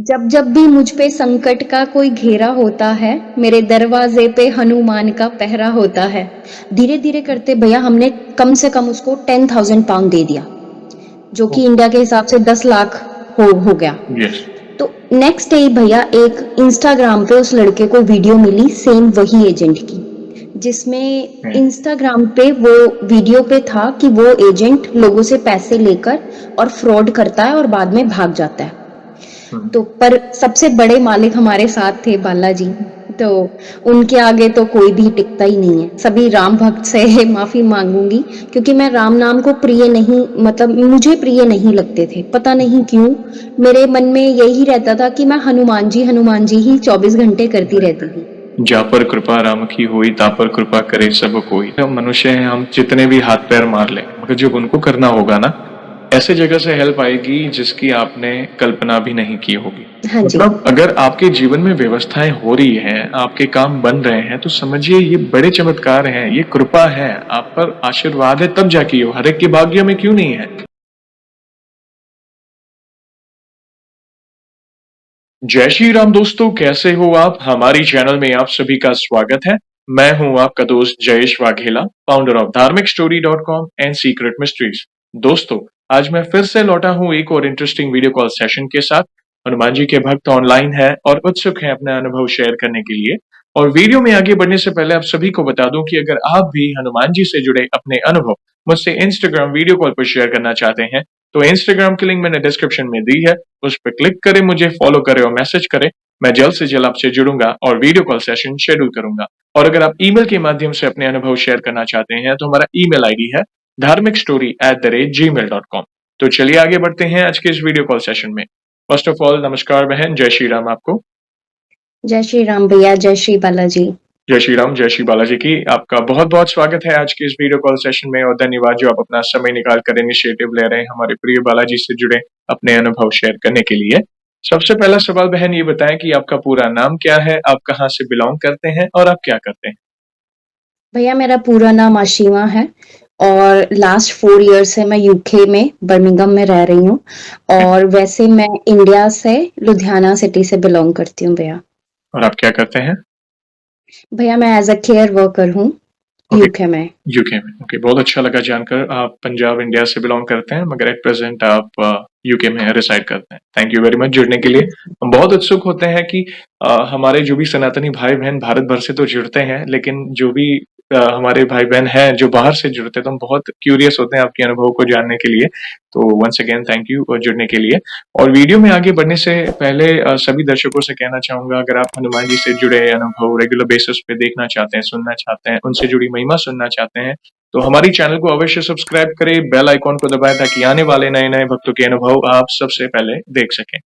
जब जब भी मुझ पे संकट का कोई घेरा होता है, मेरे दरवाजे पे हनुमान का पहरा होता है। धीरे धीरे करते भैया हमने कम से कम उसको 10,000 पाउंड दे दिया, जो कि इंडिया के हिसाब से 10 लाख हो गया। यस। तो नेक्स्ट डे भैया एक इंस्टाग्राम पे उस लड़के को वीडियो मिली सेम वही एजेंट की, जिसमें इंस्टाग्राम पे वो वीडियो पे था कि वो एजेंट लोगों से पैसे लेकर और फ्रॉड करता है और बाद में भाग जाता है। तो पर सबसे बड़े मालिक हमारे साथ थे बालाजी, तो उनके आगे तो कोई भी टिकता ही नहीं है। सभी राम भक्त से माफी मांगूंगी, क्योंकि मैं राम नाम को प्रिय नहीं, मतलब मुझे प्रिय नहीं लगते थे, पता नहीं क्यों। मेरे मन में यही रहता था कि मैं हनुमान जी ही 24 घंटे करती रहती थी। जा पर कृपा राम की हुई ता पर कृपा करे सब कोई। हम मनुष्य हैं, हम जितने भी हाथ पैर मार लें, मगर जब उनको करना होगा ना, ऐसे जगह से हेल्प आएगी जिसकी आपने कल्पना भी नहीं की होगी। हाँ जी। मतलब अगर आपके जीवन में व्यवस्थाएं हो रही हैं, आपके काम बन रहे हैं, तो समझिए ये बड़े चमत्कार हैं, ये कृपा है, आप पर आशीर्वाद है, तब जाके ये हो। हर एक के भाग्य में क्यों नहीं है। जय श्री राम दोस्तों, कैसे हो आप। हमारी चैनल में आप सभी का स्वागत है। मैं हूं आपका दोस्त जयेश वाघेला, फाउंडर ऑफ धार्मिक स्टोरी.com एंड सीक्रेट मिस्ट्रीज। दोस्तों, आज मैं फिर से लौटा हूं एक और इंटरेस्टिंग वीडियो कॉल सेशन के साथ। हनुमान जी के भक्त ऑनलाइन है और उत्सुक हैं अपना अनुभव शेयर करने के लिए। और वीडियो में आगे बढ़ने से पहले आप सभी को बता दूं कि अगर आप भी हनुमान जी से जुड़े अपने अनुभव मुझसे इंस्टाग्राम वीडियो कॉल पर शेयर करना चाहते हैं, तो इंस्टाग्राम की लिंक मैंने डिस्क्रिप्शन में दी है, उस पर क्लिक करें, मुझे फॉलो करें और मैसेज करें। मैं जल्द से जल्द आपसे जुड़ूंगा और वीडियो कॉल सेशन शेड्यूल करूंगा। और अगर आप ईमेल के माध्यम से अपने अनुभव शेयर करना चाहते हैं, तो हमारा ईमेल आईडी है dharmicstory@gmail.com। तो चलिए आगे बढ़ते हैं आज के इस वीडियो कॉल सेशन में। फर्स्ट ऑफ ऑल, नमस्कार बहन, जय श्री राम आपको। जय श्री राम भैया, जय श्री बालाजी। जय श्री राम, जय श्री बालाजी की। आपका बहुत बहुत स्वागत है आज के इस वीडियो कॉल सेशन में, और धन्यवाद जो आप अपना समय निकाल कर इनिशिएटिव ले रहे हैं हमारे प्रिय बालाजी से जुड़े अपने अनुभव शेयर करने के लिए। सबसे पहला सवाल बहन, ये बताएं कि आपका पूरा नाम क्या है, आप कहाँ से बिलोंग करते हैं और आप क्या करते हैं। भैया मेरा पूरा नाम आशिमा है और लास्ट 4 ईयर से मैं यूके में बर्मिंघम में रह रही हूँ। और वैसे मैं इंडिया से लुधियाना सिटी से बिलोंग करती हूँ भैया। और आप क्या करते हैं। भैया मैं एज अ केयर वर्कर हूँ ओके। यूके में। यूके में, ओके, बहुत अच्छा लगा जानकर। आप पंजाब इंडिया से बिलोंग करते हैं, मगर एट प्रेजेंट आप यूके में रिसाइड करते हैं। थैंक यू वेरी मच जुड़ने के लिए। हम बहुत उत्सुक होते हैं कि हमारे जो भी सनातनी भाई बहन भारत भर से तो जुड़ते हैं, लेकिन जो भी हमारे भाई बहन हैं जो बाहर से जुड़ते हैं, तो हम बहुत क्यूरियस होते हैं आपके अनुभव को जानने के लिए। तो वंस अगेन थैंक यू जुड़ने के लिए। और वीडियो में आगे बढ़ने से पहले सभी दर्शकों से कहना चाहूंगा, अगर आप हनुमान जी से जुड़े अनुभव रेगुलर बेसिस पे देखना चाहते हैं, सुनना चाहते हैं, उनसे जुड़ी महिमा सुनना चाहते हैं, तो हमारी चैनल को अवश्य सब्सक्राइब करें, बेल आइकॉन को दबाएं, ताकि आने वाले नए नए भक्तों के अनुभव आप सबसे पहले देख सकें।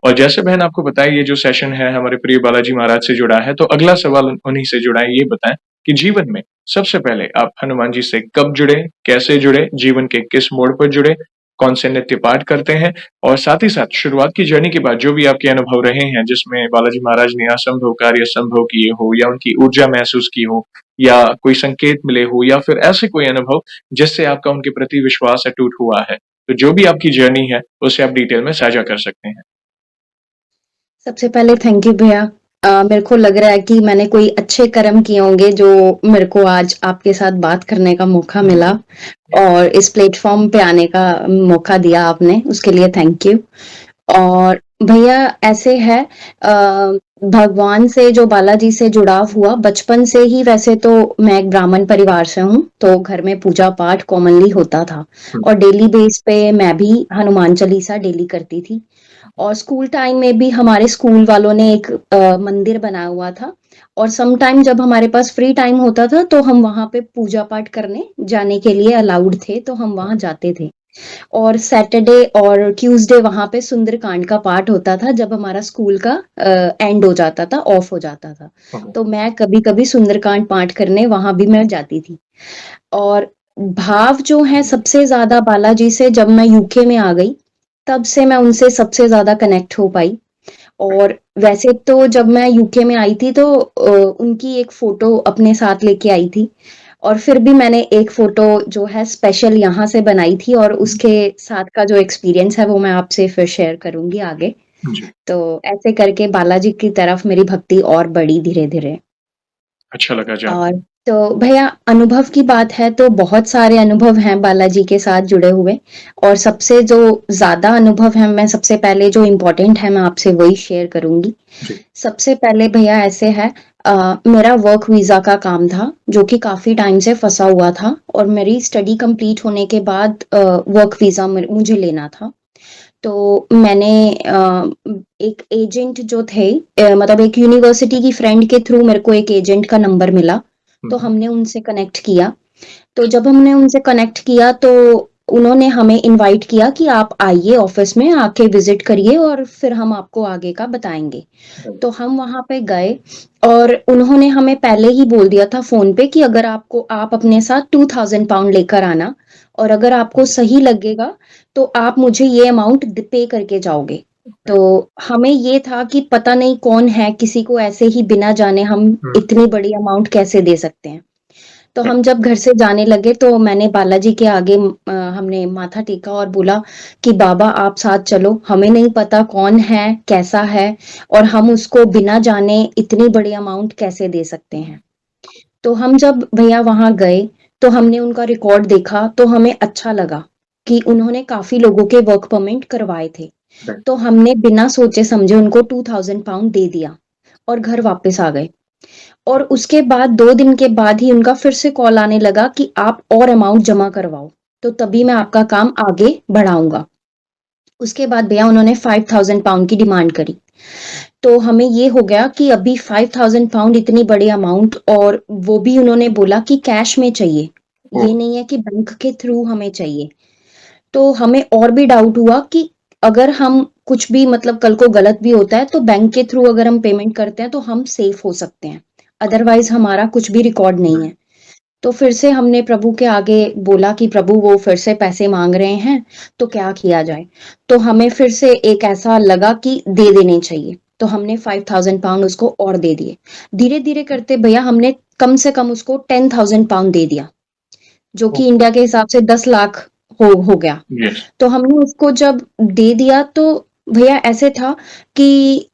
और जैसे बहन आपको बताया, ये जो सेशन है हमारे प्रिय बालाजी महाराज से जुड़ा है, तो अगला सवाल उन्हीं से जुड़ा है। ये बताएं कि जीवन में सबसे पहले आप हनुमान जी से कब जुड़े, कैसे जुड़े, जीवन के किस मोड़ पर जुड़े, कौन से नित्य पाठ करते हैं, और साथ ही साथ शुरुआत की जर्नी के बाद जो भी आपके अनुभव रहे हैं, जिसमें बालाजी महाराज ने असंभव कार्य संभव किए हो, या उनकी ऊर्जा महसूस की हो, या कोई संकेत मिले हो, या फिर ऐसे कोई अनुभव जिससे आपका उनके प्रति विश्वास अटूट हुआ है, तो जो भी आपकी जर्नी है उसे आप डिटेल में साझा कर सकते हैं। सबसे पहले थैंक यू भैया। मेरे को लग रहा है कि मैंने कोई अच्छे कर्म किए होंगे जो मेरे को आज आपके साथ बात करने का मौका मिला और इस प्लेटफॉर्म पे आने का मौका दिया आपने, उसके लिए थैंक यू। और भैया ऐसे है, भगवान से जो बालाजी से जुड़ाव हुआ बचपन से ही। वैसे तो मैं एक ब्राह्मण परिवार से हूँ, तो घर में पूजा पाठ कॉमनली होता था और डेली बेस पे मैं भी हनुमान चालीसा डेली करती थी। और स्कूल टाइम में भी हमारे स्कूल वालों ने एक मंदिर बनाया हुआ था, और सम टाइम जब हमारे पास फ्री टाइम होता था तो हम वहां पे पूजा पाठ करने जाने के लिए अलाउड थे, तो हम वहां जाते थे। और सैटरडे और ट्यूसडे वहां पे सुंदरकांड का पाठ होता था जब हमारा स्कूल का एंड हो जाता था, ऑफ हो जाता था। तो मैं कभी कभी सुंदरकांड पाठ करने वहां भी मैं जाती थी। और भाव जो है सबसे ज्यादा बालाजी से जब मैं यूके में आ गई, तब से मैं उनसे सबसे ज्यादा कनेक्ट हो पाई। और वैसे तो जब मैं यूके में आई थी तो उनकी एक फोटो अपने साथ लेके आई थी, और फिर भी मैंने एक फोटो जो है स्पेशल यहाँ से बनाई थी, और उसके साथ का जो एक्सपीरियंस है वो मैं आपसे फिर शेयर करूंगी आगे। जी, तो ऐसे करके बालाजी की तरफ मेरी भक्ति और बढ़ी धीरे-धीरे। अच्छा लगा और जानकर। तो भैया अनुभव की बात है तो बहुत सारे अनुभव हैं बालाजी के साथ जुड़े हुए और सबसे जो ज़्यादा अनुभव है मैं सबसे पहले जो इम्पोर्टेंट है मैं आपसे वही शेयर करूँगी। जी, सबसे पहले भैया ऐसे है मेरा वर्क वीज़ा का काम था जो कि काफ़ी टाइम से फँसा हुआ था और मेरी स्टडी कंप्लीट होने के बाद वर्क वीज़ा मुझे लेना था। तो मैंने एक एजेंट जो थे मतलब एक यूनिवर्सिटी की फ्रेंड के थ्रू मेरे को एक एजेंट का नंबर मिला, हुँ, तो हुँ, हमने उनसे कनेक्ट किया। तो जब हमने उनसे कनेक्ट किया तो उन्होंने हमें इनवाइट किया कि आप आइए ऑफ़िस में, आके विज़िट करिए और फिर हम आपको आगे का बताएँगे। राइट, तो हम वहाँ पे गए और उन्होंने हमें पहले ही बोल दिया था फ़ोन पे कि अगर आप अपने साथ 2000 पाउंड लेकर आना और अगर आपको जी, सही लगेगा, तो आप मुझे ये अमाउंट पे करके जाओगे। तो राइट, हमें ये था कि पता नहीं कौन है, किसी को ऐसे ही बिना जाने हम हुँ, इतनी बड़ी अमाउंट कैसे दे सकते हैं। तो राइट, हम जब घर से जाने लगे तो मैंने बालाजी के आगे हमने माथा टेका और बोला कि बाबा आप साथ चलो, हमें नहीं पता कौन है, कैसा है और हम उसको बिना जाने इतनी बड़ी अमाउंट कैसे दे सकते हैं। तो हम जब भैया वहाँ गए, तो हमने उनका रिकॉर्ड देखा तो हमें अच्छा लगा कि उन्होंने काफ़ी लोगों के वर्क परमिट करवाए थे। राइट, तो हमने बिना सोचे-समझे उनको 2000 पाउंड दे दिया और घर वापस आ गए। और उसके बाद 2 दिन के बाद ही उनका फिर से कॉल आने लगा कि आप और अमाउंट जमा करवाओ, तो तभी मैं जी, आपका काम आगे बढ़ाऊँगा। उसके बाद भैया उन्होंने 5000 पाउंड की डिमांड करी। तो हमें ये हो गया कि अभी 5000 पाउंड इतनी बड़ी अमाउंट और वो भी उन्होंने बोला कि कैश में चाहिए। ओह! ये नहीं है कि बैंक के थ्रू हमें चाहिए। तो हमें और भी डाउट हुआ कि अगर हम कुछ भी मतलब कल को गलत भी होता है तो बैंक के थ्रू अगर हम पेमेंट करते हैं तो हम सेफ हो सकते हैं। अदरवाइज़ हमारा कुछ भी रिकॉर्ड नहीं राइट, है। तो फिर से हमने प्रभु के आगे बोला कि प्रभु वो फिर से पैसे माँग रहे हैं, तो क्या किया जाए? तो हमें फिर से एक ऐसा लगा कि दे देने चाहिए। तो हमने 5000 पाउंड उसको और दे दिए। धीरे-धीरे करते भैया हमने कम से कम उसको 10,000 पाउंड दे दिया, जो ओह! कि इंडिया के हिसाब से 10 लाख हो गया। येस, तो हमने उसको जब दे दिया तो भैया ऐसे था कि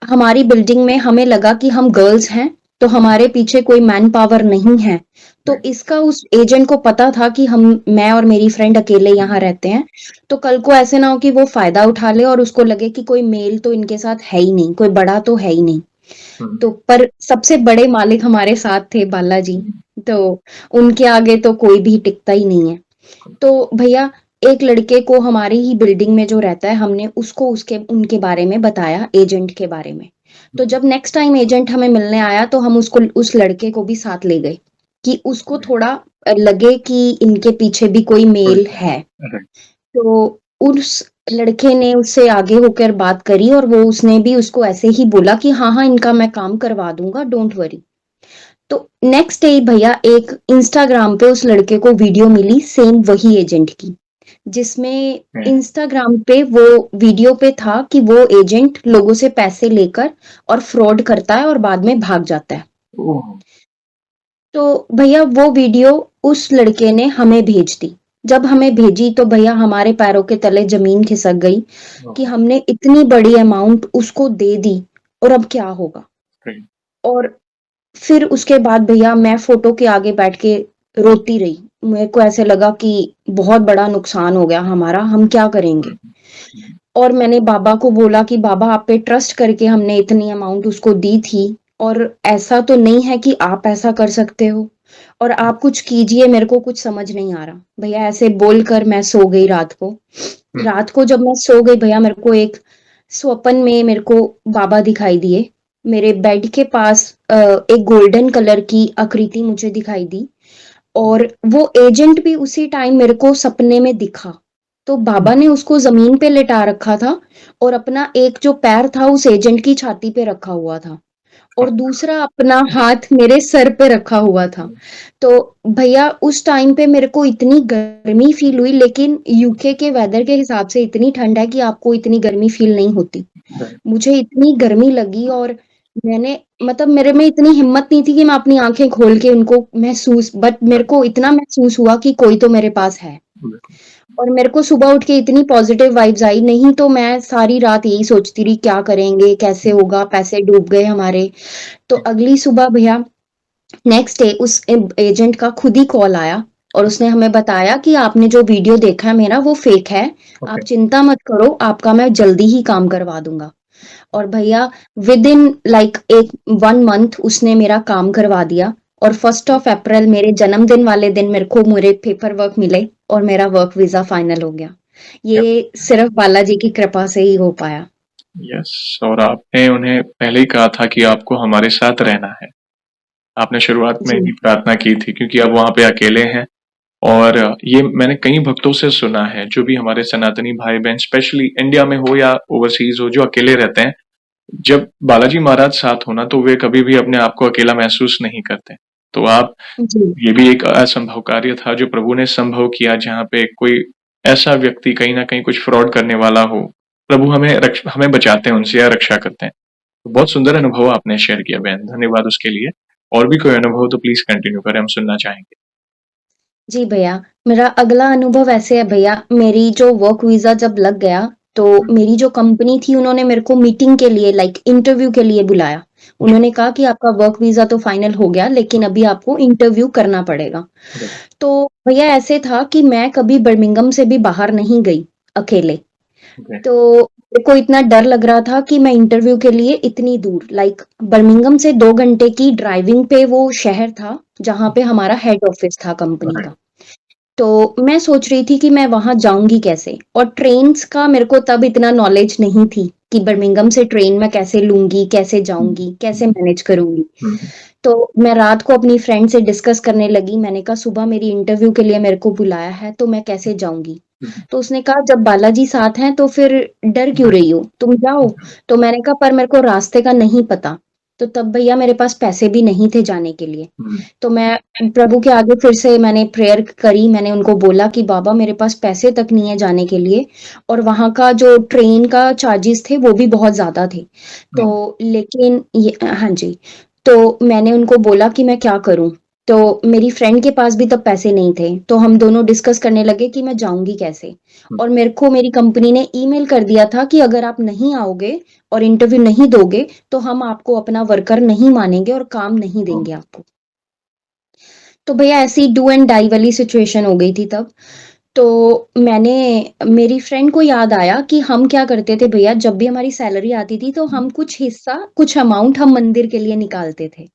हमारी बिल्डिंग में हमें लगा कि हम गर्ल्स हैं, तो हमारे पीछे कोई मैन पावर नहीं है। तो राइट, इसका उस एजेंट को पता था कि हम मैं और मेरी फ्रेंड अकेले हुँ, यहाँ रहते हैं। तो कल को ऐसे ना हो कि वो फ़ायदा उठा ले और उसको लगे कि कोई मेल तो इनके साथ है ही नहीं, कोई बड़ा तो है ही नहीं। हुँ, तो पर सबसे बड़े मालिक हमारे साथ थे बालाजी, हुँ, तो उनके आगे तो कोई भी टिकता ही नहीं है। तो भैया एक लड़के को हमारी ही बिल्डिंग में जो रहता है हमने उसको उसके उनके बारे में बताया एजेंट के बारे में। तो हुँ, जब नेक्स्ट टाइम एजेंट हमें मिलने आया तो हम उसको उस लड़के को भी साथ ले गए कि उसको राइट, थोड़ा लगे कि इनके पीछे भी कोई कोई मेल है, है। राइट, तो उस लड़के ने उससे आगे होकर बात करी और वो उसने भी उसको ऐसे ही बोला कि हाँ, हाँ, इनका मैं काम करवा दूँगा डोंट वरी। तो नेक्स्ट डे भैया एक इंस्टाग्राम पे उस लड़के को वीडियो मिली सेम वही एजेंट की, जिसमें हैं, इंस्टाग्राम पे वो वीडियो पे था कि वो एजेंट लोगों से पैसे लेकर और फ्रॉड करता है और बाद में भाग जाता है। ओह! तो भैया वो वीडियो उस लड़के ने हमें भेज दी। जब हमें भेजी तो भैया हमारे पैरों के तले ज़मीन खिसक गई कि ओह! हमने इतनी बड़ी अमाउंट उसको दे दी और अब क्या होगा? राइट, और फिर उसके बाद भैया मैं फ़ोटो के आगे बैठ के रोती रही। मेरे को ऐसे लगा कि बहुत बड़ा नुकसान हो गया हमारा, हम क्या हुँ, करेंगे? हुँ, और मैंने बाबा को बोला कि बाबा आप पे ट्रस्ट करके हमने इतनी अमाउंट उसको दी थी और ऐसा तो नहीं है कि आप ऐसा कर सकते हो और हुँ, आप कुछ कीजिए मेरे को कुछ समझ नहीं आ रहा। भैया ऐसे बोलकर मैं सो गई रात को। हुँ, रात को जब मैं सो गई भैया मेरे को एक स्वप्न में मेरे को बाबा दिखाई दिए। मेरे बेड के पास एक गोल्डन कलर की आकृति मुझे दिखाई दी और वो एजेंट भी उसी टाइम मेरे को सपने में दिखा। तो हुँ, बाबा ने उसको ज़मीन पे लिटा रखा था और अपना एक जो पैर था उस एजेंट की छाती पे रखा हुआ था और दूसरा अपना हाथ मेरे सर पे रखा हुआ था। तो भैया उस टाइम पे मेरे को इतनी गर्मी फ़ील हुई लेकिन यूके के वेदर के हिसाब से इतनी ठंड है कि आपको इतनी गर्मी फ़ील नहीं होती। राइट, मुझे इतनी गर्मी लगी और मैंने मतलब मेरे में इतनी हिम्मत नहीं थी कि मैं अपनी आँखें खोल के उनको बट मेरे राइट, को इतना महसूस हुआ कि कोई तो मेरे पास है। बिल्कुल, और मेरे को सुबह उठ के इतनी पॉज़िटिव वाइब्स आई, नहीं तो मैं सारी रात यही सोचती रही क्या करेंगे, कैसे हुँ, होगा, पैसे डूब गए हमारे। तो जी, अगली सुबह भैया नेक्स्ट डे उस एजेंट का खुद ही कॉल आया और ओके, उसने हमें बताया कि आपने जो वीडियो देखा है मेरा वो फेक है। आप ओके, चिंता मत करो, आपका मैं जल्दी ही काम करवा दूँगा। और भैया विद इन लाइक एक 1 मंथ उसने मेरा काम करवा दिया और 1st ऑफ अप्रैल मेरे जन्मदिन वाले दिन मेरे को मेरे पेपर वर्क मिले और मेरा वर्क वीज़ा फाइनल हो गया। या ये सिर्फ़ बालाजी की कृपा से ही हो पाया। यस और आपने उन्हें पहले ही कहा था कि आपको हमारे साथ रहना है। आपने शुरुआत में जी, ही प्रार्थना की थी क्योंकि आप वहाँ पे अकेले हैं और ये मैंने कई भक्तों से सुना है, जो भी हमारे सनातनी भाई-बहन स्पेशली इंडिया में हो या ओवरसीज़ हो, जो अकेले रहते हैं, जब बालाजी महाराज साथ हो ना, तो वे कभी भी अपने आप को अकेला महसूस नहीं करते। तो आप जी, ये भी एक असंभव कार्य था जो प्रभु ने संभव किया जहाँ पे कोई ऐसा व्यक्ति कहीं न कहीं कुछ फ्रॉड करने वाला हो, प्रभु हमें बचाते हैं उनसे या रक्षा करते हैं। तो बहुत सुंदर अनुभव आपने शेयर किया बहन, धन्यवाद उसके लिए। और भी कोई अनुभव तो प्लीज़ कंटिन्यू करें, हम सुनना चाहेंगे। जी भैया। मेरा अगला अनुभव ऐसे है भैया, मेरी जो वर्क वीज़ा जब लग गया, तो हुँ, मेरी जो कंपनी थी उन्होंने मेरे को मीटिंग के लिए लाइक इंटरव्यू के लिए बुलाया। जी, उन्होंने कहा कि आपका वर्क वीज़ा तो फाइनल हो गया लेकिन अभी आपको इंटरव्यू करना पड़ेगा। राइट, तो भैया ऐसे था कि मैं कभी बर्मिंघम से भी बाहर नहीं गई अकेले। ओके, तो मेरे को इतना डर लग रहा था कि मैं इंटरव्यू के लिए इतनी दूर लाइक बर्मिंघम से 2 घंटे की ड्राइविंग पे वो शहर था, जहाँ पे हमारा हेड ऑफ़िस था कंपनी राइट, का। तो मैं सोच रही थी कि मैं वहाँ जाऊँगी कैसे? और ट्रेन्स का मेरे को तब इतना नॉलेज नहीं थी कि बर्मिंघम से ट्रेन मैं कैसे लूँगी, कैसे हुँ, जाऊँगी, कैसे हुँ, मैनेज करूँगी? हुँ, तो मैं रात को अपनी फ्रेंड से डिस्कस करने लगी, मैंने कहा सुबह मेरी इंटरव्यू के लिए मेरे को बुलाया है, तो मैं कैसे जाऊँगी? हुँ, तो उसने कहा जब बालाजी साथ हैं तो फिर डर क्यों राइट, रही हो? तुम जाओ। तो मैंने कहा पर मेरे को रास्ते का नहीं पता। तो तब भैया मेरे पास पैसे भी नहीं थे जाने के लिए। हुँ, तो मैं प्रभु के आगे फिर से मैंने प्रेयर करी, मैंने उनको बोला कि बाबा मेरे पास पैसे तक नहीं है जाने के लिए और वहाँ का जो ट्रेन का चार्जेज़ थे वो भी बहुत ज़्यादा थे। हुँ, तो लेकिन ये हाँ जी, तो मैंने उनको बोला कि मैं क्या करूँ? तो मेरी फ्रेंड के पास भी तब पैसे नहीं थे, तो हम दोनों डिस्कस करने लगे कि मैं जाऊँगी कैसे? हुँ, और मेरे को मेरी कंपनी ने ईमेल कर दिया था कि अगर आप नहीं आओगे और इंटरव्यू नहीं दोगे, तो हम आपको अपना वर्कर नहीं मानेंगे और काम नहीं हुँ, देंगे आपको। तो भैया ऐसी डू एंड डाई वाली सिचुएशन हो गई थी तब। तो मैंने मेरी फ्रेंड को याद आया कि हम क्या करते थे भैया जब भी हमारी सैलरी आती थी तो हुँ, हम कुछ हिस्सा, कुछ अमाउंट हम मंदिर के लिए निकालते थे।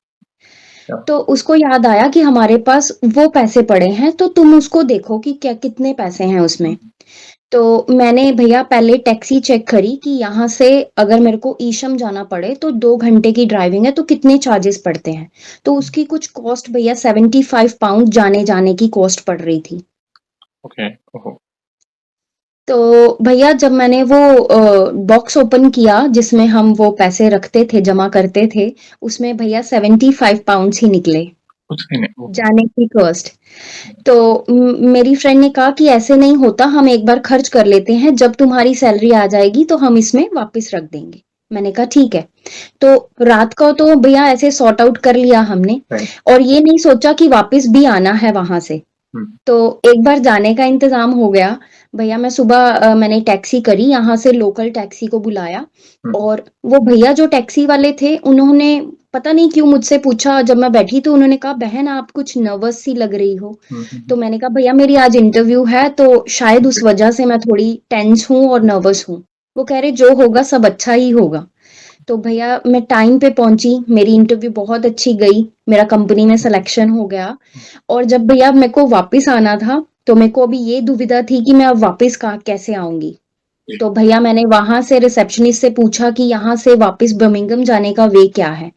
क्या तो उसको याद आया कि हमारे पास वो पैसे पड़े हैं तो तुम उसको देखो कि क्या कितने पैसे हैं हुँ, उसमें। तो मैंने भैया पहले टैक्सी चेक करी कि यहाँ से अगर मेरे को ईशम जाना पड़े तो 2 घंटे की ड्राइविंग है तो कितने चार्जेस पड़ते हैं। तो हुँ, उसकी कुछ कॉस्ट भैया 75 पाउंड जाने-जाने की कॉस्ट पड़ रही थी। ओके, ओहो! तो भैया जब मैंने वो बॉक्स ओपन किया जिसमें हम वो पैसे रखते थे, जमा करते थे, उसमें भैया 75 पाउंड्स ही निकले, कुछ नहीं, नहीं, ओहो! जाने की कॉस्ट। तो मेरी फ्रेंड ने कहा कि ऐसे नहीं होता, हम एक बार खर्च कर लेते हैं, जब तुम्हारी सैलरी आ जाएगी तो हम इसमें वापस रख देंगे। मैंने कहा ठीक है। तो रात को तो भैया ऐसे सॉर्ट आउट कर लिया हमने राइट, और ये नहीं सोचा कि वापस भी आना है वहाँ से। हुँ, तो एक बार जाने का इंतज़ाम हो गया। भैया मैं सुबह मैंने टैक्सी करी, यहाँ से लोकल टैक्सी को बुलाया हुँ, और वो भैया जो टैक्सी वाले थे, उन्होंने पता नहीं क्यों मुझसे पूछा जब मैं बैठी तो उन्होंने कहा, "बहन आप कुछ नर्वस सी लग रही हो।" हुँ, हुँ, तो हुँ, मैंने कहा, "भैया मेरी आज इंटरव्यू है तो शायद उस ओके, वज़ह से मैं थोड़ी टेंस हूँ और नर्वस हूँ।" वो कह रहे, "जो होगा सब अच्छा ही होगा।" तो भैया मैं टाइम पे पहुँची, मेरी इंटरव्यू बहुत अच्छी गई, मेरा कंपनी में ओके, सिलेक्शन हो गया हुँ, और जब भैया मेरे को वापस आना था, तो मेरे को अभी ये दुविधा थी कि मैं अब वापस कहाँ कैसे आऊँगी? जी, तो भैया मैंने वहाँ से रिसेप्शनिस्ट से पूछा कि यहाँ से वापस बर्मिंघम जाने का वे क्या है?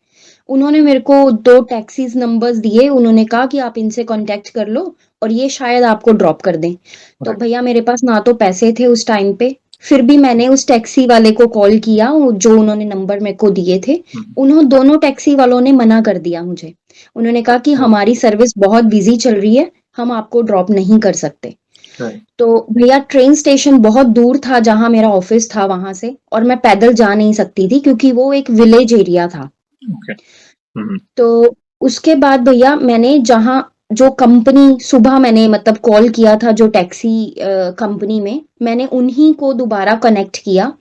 उन्होंने मेरे को 2 टैक्सीज़ नंबर्स दिए, उन्होंने कहा कि आप इनसे कॉन्टैक्ट कर लो और ये शायद आपको ड्रॉप कर दें। तो राइट, भैया मेरे पास ना तो पैसे थे उस टाइम पे, फिर भी मैंने उस टैक्सी वाले को कॉल किया, जो उन्होंने नंबर मेरे को दिए थे। हुँ, दोनों टैक्सी वालों ने मना कर दिया मुझे। उन्होंने कहा कि ओह! हमारी सर्विस बहुत बिज़ी चल रही है, हम आपको ड्रॉप नहीं कर सकते। राइट, तो भैया ट्रेन स्टेशन बहुत दूर था जहाँ मेरा ऑफ़िस था वहाँ से और मैं पैदल जा नहीं सकती थी क्योंकि वो एक विलेज एरिया था। ओके। हुँ, हुँ। तो उसके बाद भैया मैंने जहाँ जो कंपनी सुबह मैंने मतलब कॉल किया था जो टैक्सी कंपनी में, मैंने उन्हीं को दोबारा कनेक्ट किया।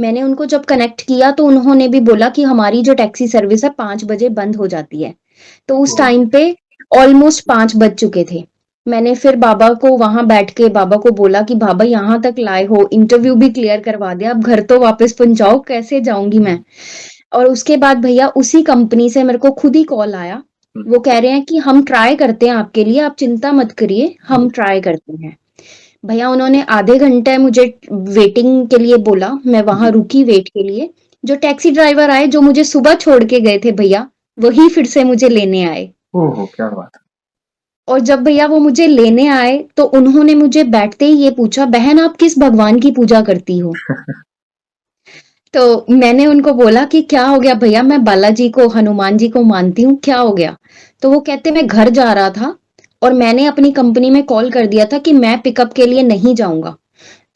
मैंने उनको जब कनेक्ट किया तो उन्होंने भी बोला कि हमारी जो टैक्सी सर्विस है 5 बजे बंद हो जाती है। तो उस ओह! टाइम पे ऑलमोस्ट 5 बज चुके थे। मैंने फिर बाबा को वहाँ बैठ के बाबा को बोला कि बाबा यहाँ तक लाए हो, इंटरव्यू भी क्लियर करवा दिया, अब घर तो वापस पहुँचाओ, कैसे जाऊँगी मैं? हुँ, और उसके बाद भैया उसी कंपनी से मेरे को खुद ही कॉल आया। हुँ, वो कह रहे हैं कि हम ट्राई करते हैं आपके लिए, आप चिंता मत करिए, हुँ, हम ट्राई करते हैं। भैया उन्होंने आधे घंटे मुझे वेटिंग के लिए बोला, मैं वहाँ जी। रुकी वेट के लिए। जो टैक्सी ड्राइवर आए, जो मुझे सुबह छोड़ के गए थे भैया, वही फिर से मुझे लेने आए। ओह! क्या बात और जब भैया वो मुझे लेने आए, तो उन्होंने मुझे बैठते ही ये पूछा, "बहन आप किस भगवान की पूजा करती हो?" है। तो मैंने उनको बोला कि क्या हो गया भैया, मैं बालाजी को, हनुमान जी को मानती हूँ, क्या हो गया? तो वो कहते मैं घर जा रहा था और मैंने अपनी कंपनी में कॉल कर दिया था कि मैं पिकअप के लिए नहीं जाऊँगा।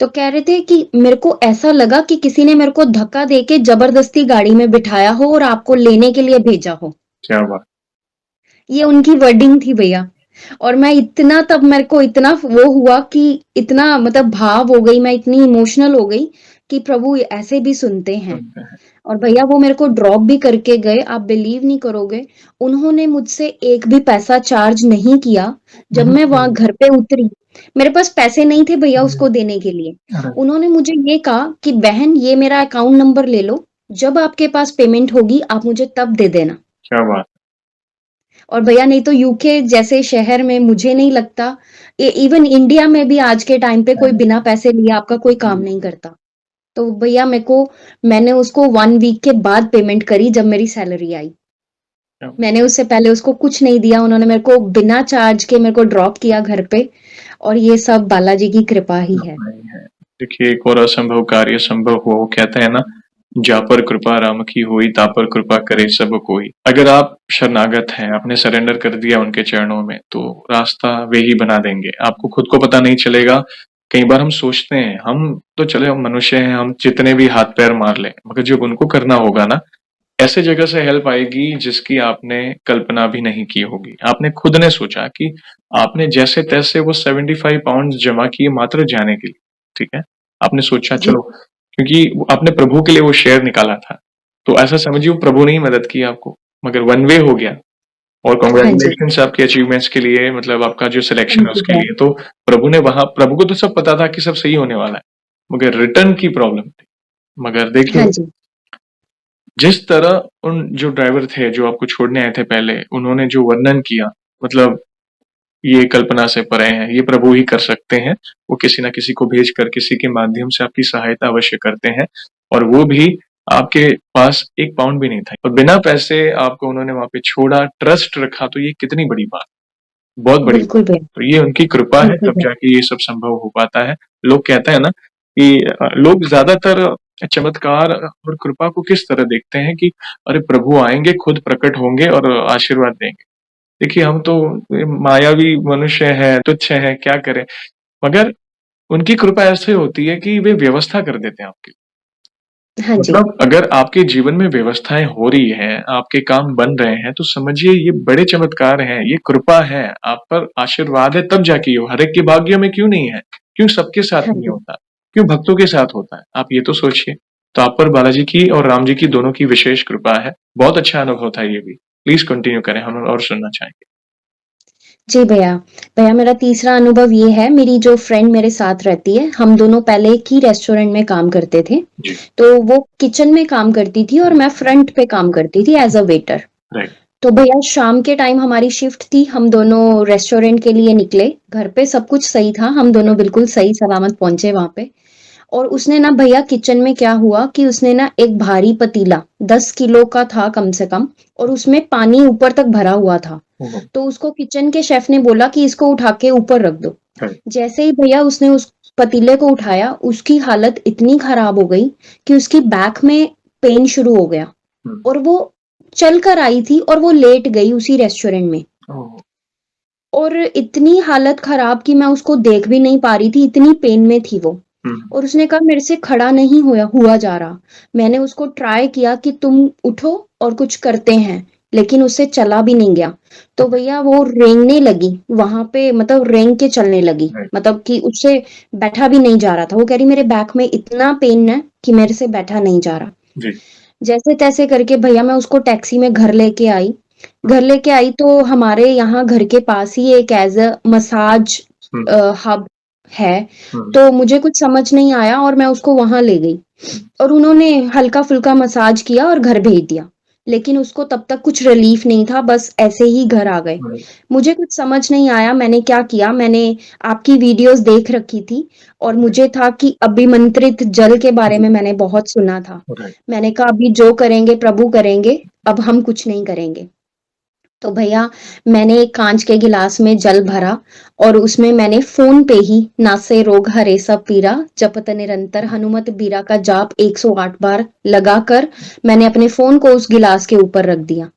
तो कह रहे थे कि मेरे को ऐसा लगा कि किसी ने मेरे को धक्का देके ज़बरदस्ती गाड़ी में बिठाया हो और आपको लेने के लिए भेजा हो। क्या बात ये उनकी वर्डिंग थी भैया। और मैं इतना तब मेरे को इतना वो हुआ कि इतना मतलब भाव हो गई, मैं इतनी इमोशनल हो गई कि प्रभु ऐसे भी सुनते हैं। सुनते हैं। और भैया वो मेरे को ड्रॉप भी करके गए, आप बिलीव नहीं करोगे, उन्होंने मुझसे एक भी पैसा चार्ज नहीं किया। जब हुँ, मैं वहाँ हुँ, घर पे उतरी, मेरे पास पैसे नहीं थे भैया हुँ। उसको देने के लिए। अरे! उन्होंने मुझे ये कहा कि बहन ये मेरा अकाउंट नंबर ले लो, जब आपके पास पेमेंट होगी आप मुझे तब दे देना। क्या बात और भैया नहीं तो यूके जैसे शहर में मुझे नहीं लगता इवन इंडिया में भी आज के टाइम पे कोई है। बिना पैसे लिए आपका कोई काम नहीं जी। करता। तो भैया मैंने उसको 1 वीक के बाद पेमेंट करी जब मेरी सैलरी आई। क्या मैंने उससे पहले उसको कुछ नहीं दिया, उन्होंने मेरे को बिना चार्ज के मेरे को ड्रॉप किया घर पे और ये सब बालाजी की कृपा ही है। नहीं है। देखिए एक और असंभव कार्य संभव हुआ, वो कहते हैं ना, जा पर कृपा राम की हुई, ता पर कृपा करे सब कोई। अगर आप शरणागत हैं, आपने सरेंडर कर दिया उनके चरणों में, तो रास्ता वे ही बना देंगे। आपको खुद को पता नहीं चलेगा। कई बार हम सोचते हैं, हम तो चले हम मनुष्य हैं, हम जितने भी हाथ पैर मार लें, मगर जब उनको करना होगा ना, ऐसे जगह से हेल्प आएगी जिसकी आपने कल्पना भी नहीं की होगी। आपने खुद ने सोचा कि आपने जैसे-तैसे वो 75 पाउंड्स जमा किए मात्र जाने के लिए, ठीक है? आपने सोचा जी, चलो, क्योंकि वो आपने प्रभु के लिए वो शेयर निकाला था। तो ऐसा समझिए वो प्रभु ने ही मदद की आपको, मगर वन वे हो गया। और हाँ जी। कांग्रेचुलेशंस आपके अचीवमेंट्स के लिए, मतलब आपका जो सिलेक्शन थैंक है यू उसके भैया। लिए। तो प्रभु को तो सब पता था कि सब सही होने वाला है, मगर रिटर्न की प्रॉब्लम थी। मगर हाँ देखिए, जी, जिस तरह उन जो ड्राइवर थे जो आपको छोड़ने आए थे पहले, उन्होंने जो वर्णन किया, मतलब ये कल्पना से परे है, ये प्रभु ही कर सकते हैं। वो किसी न किसी को भेजकर किसी के माध्यम से आपकी सहायता अवश्य करते हैं, और वो भी आपके पास 1 पाउंड भी नहीं था और बिना पैसे आपको उन्होंने वहाँ पे छोड़ा, ट्रस्ट रखा, तो ये कितनी बड़ी बात, बहुत बड़ी बात। बिल्कुल भैया, तो ये उनकी कृपा है, बिल्कुल तब भैया। जाके ये सब संभव हो पाता है। लोग कहते हैं ना कि लोग ज़्यादातर चमत्कार और कृपा को किस तरह देखते हैं कि अरे प्रभु आएँगे, खुद प्रकट होंगे और आशीर्वाद देंगे। देखिए हम तो मायावी मनुष्य हैं, तुच्छ हैं, क्या करें? मगर उनकी कृपा ऐसे होती है कि वे व्यवस्था कर देते हैं आपकी। हाँ जी, मतलब अगर आपके जीवन में व्यवस्थाएँ हो रही हैं, आपके काम बन रहे हैं, तो समझिए ये बड़े चमत्कार हैं, ये कृपा है, आप पर आशीर्वाद है, तब जाके ये हो। हर एक के भाग्य में क्यों नहीं है? क्यों सबके साथ हाँ नहीं जी। होता? क्यों भक्तों के साथ होता है? आप ये तो सोचिए। तो आप पर बालाजी की और राम जी की दोनों की विशेष कृपा है। बहुत अच्छा अनुभव था ये भी। प्लीज़ कंटिन्यू करें, हम और सुनना चाहेंगे। जी भैया। भैया मेरा तीसरा अनुभव ये है, मेरी जो फ्रेंड मेरे साथ रहती है, हम दोनों पहले एक ही रेस्टोरेंट में काम करते थे। जी, तो वो किचन में काम करती थी और मैं फ्रंट पे काम करती थी एज़ अ वेटर। राइट। तो भैया शाम के टाइम हमारी शिफ्ट थी, हम दोनों रेस्टोरेंट के लिए निकले। घर पे सब कुछ सही था, हम दोनों बिल्कुल सही सलामत पहुँचे वहाँ पे। और उसने ना भैया किचन में क्या हुआ कि उसने ना एक भारी पतीला 10 किलो का था कम से कम और उसमें पानी ऊपर तक भरा हुआ था। हुँ, हुँ। तो उसको किचन के शेफ ने बोला कि इसको उठा के ऊपर रख दो। राइट। जैसे ही भैया उसने उस पतीले को उठाया, उसकी हालत इतनी खराब हो गई कि उसकी बैक में पेन शुरू हो गया हुँ। और वो चल कर आई थी और वो लेट गई उसी रेस्टोरेंट में। ओह! और इतनी हालत खराब कि मैं उसको देख भी नहीं पा रही थी, इतनी पेन में थी वो। हुँ, और उसने कहा मेरे से खड़ा नहीं हुआ जा रहा। मैंने उसको ट्राई किया कि तुम उठो और कुछ करते हैं, लेकिन उससे चला भी नहीं गया। तो भैया वो रेंगने लगी, वहाँ पे मतलब रेंग के चलने लगी, राइट, मतलब कि उससे बैठा भी नहीं जा रहा था। वो कह रही मेरे बैक में इतना पेन है कि मेरे से बैठा नहीं जा रहा। जी, जैसे-तैसे करके भैया मैं उसको टैक्सी में घर लेके आई। हुँ, घर लेके आई तो हमारे यहाँ घर के पास ही एक as a massage hmm, hub है। हुँ, तो मुझे कुछ समझ नहीं आया और मैं उसको वहाँ ले गई हुँ, और उन्होंने हल्का-फुल्का मसाज किया और घर भेज दिया। लेकिन उसको तब तक कुछ रिलीफ़ नहीं था, बस ऐसे ही घर आ गए। राइट, मुझे कुछ समझ नहीं आया, मैंने क्या किया, मैंने आपकी वीडियोज़ देख रखी थी और मुझे था कि अभिमंत्रित जल के बारे जी, में मैंने बहुत सुना था। राइट, मैंने कहा अभी जो करेंगे प्रभु करेंगे, अब हम कुछ नहीं करेंगे। तो भैया मैंने एक काँच के गिलास में जल भरा और उसमें मैंने फ़ोन पे ही नासे रोग हरे सब पीरा, जपत निरंतर हनुमत बीरा का जाप 108 बार लगाकर मैंने अपने फ़ोन को उस गिलास के ऊपर रख दिया।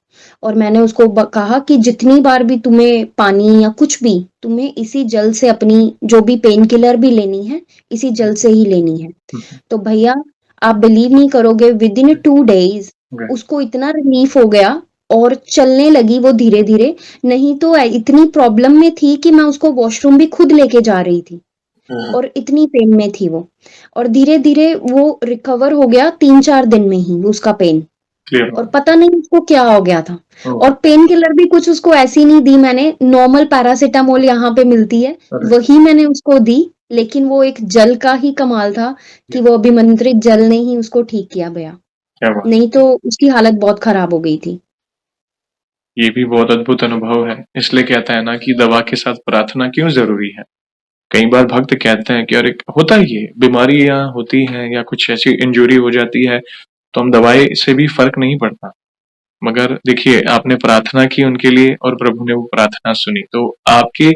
और मैंने उसको कहा कि जितनी बार भी तुम्हें पानी या कुछ भी, तुम्हें इसी जल से अपनी जो भी पेन किलर भी लेनी है, इसी जल से ही लेनी है। हुँ, हुँ, तो भैया आप बिलीव नहीं करोगे विद इन 2 डेज़ राइट, उसको इतना रिलीफ हो गया और चलने लगी वो धीरे-धीरे, नहीं तो इतनी प्रॉब्लम में थी कि मैं उसको वॉशरूम भी खुद लेके जा रही थी हाँ, हाँ, और इतनी पेन में थी वो। और धीरे-धीरे वो रिकवर हो गया 3-4 दिन में ही उसका पेन क्लियर हो और गया, पता नहीं उसको क्या हो गया था। ओह! और पेन किलर भी कुछ उसको ऐसी नहीं दी मैंने, नॉर्मल पैरासिटामोल यहाँ पे मिलती है, अरे! वही मैंने उसको दी, लेकिन वो एक जल का ही कमाल था कि ये वो अभिमंत्रित जल ने ही उसको ठीक किया भैया, क्या बात नहीं है। तो उसकी हालत बहुत खराब हो गई थी। ये भी बहुत अद्भुत अनुभव है। इसलिए कहते हैं ना कि दवा के साथ प्रार्थना क्यों ज़रूरी है। कई बार भक्त कहते हैं कि अरे होता ही है, बीमारियाँ होती हैं या कुछ ऐसी इंजरी हो जाती है, तो हम दवाई से भी फ़र्क नहीं पड़ता। मगर देखिए, आपने प्रार्थना की उनके लिए और प्रभु ने वो प्रार्थना सुनी। तो आपकी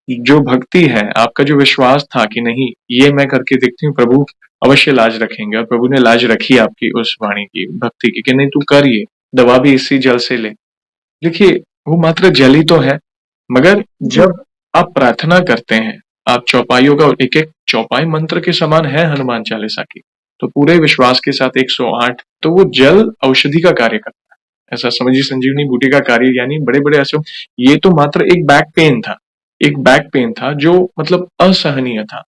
जो भक्ति है, आपका जो विश्वास था कि नहीं, ये मैं करके देखती हूँ, प्रभु अवश्य लाज रखेंगे और प्रभु ने लाज रखी आपकी उस वाणी की, भक्ति की कि नहीं तू कर ये, दवा भी इसी जल से ले। देखिए, वो मात्र जल ही तो है, मगर जी, जब आप प्रार्थना करते हैं, आप चौपाइयों का एक-एक चौपाई मंत्र के समान है हनुमान चालीसा की, तो पूरे विश्वास के साथ 108 तो वो जल औषधि का कार्य करता है। ऐसा समझिए संजीवनी बूटी का कार्य यानी बड़े-बड़े ऐसे ये तो मात्र एक बैक पेन था। एक बैक पेन था जो मतलब असहनीय था।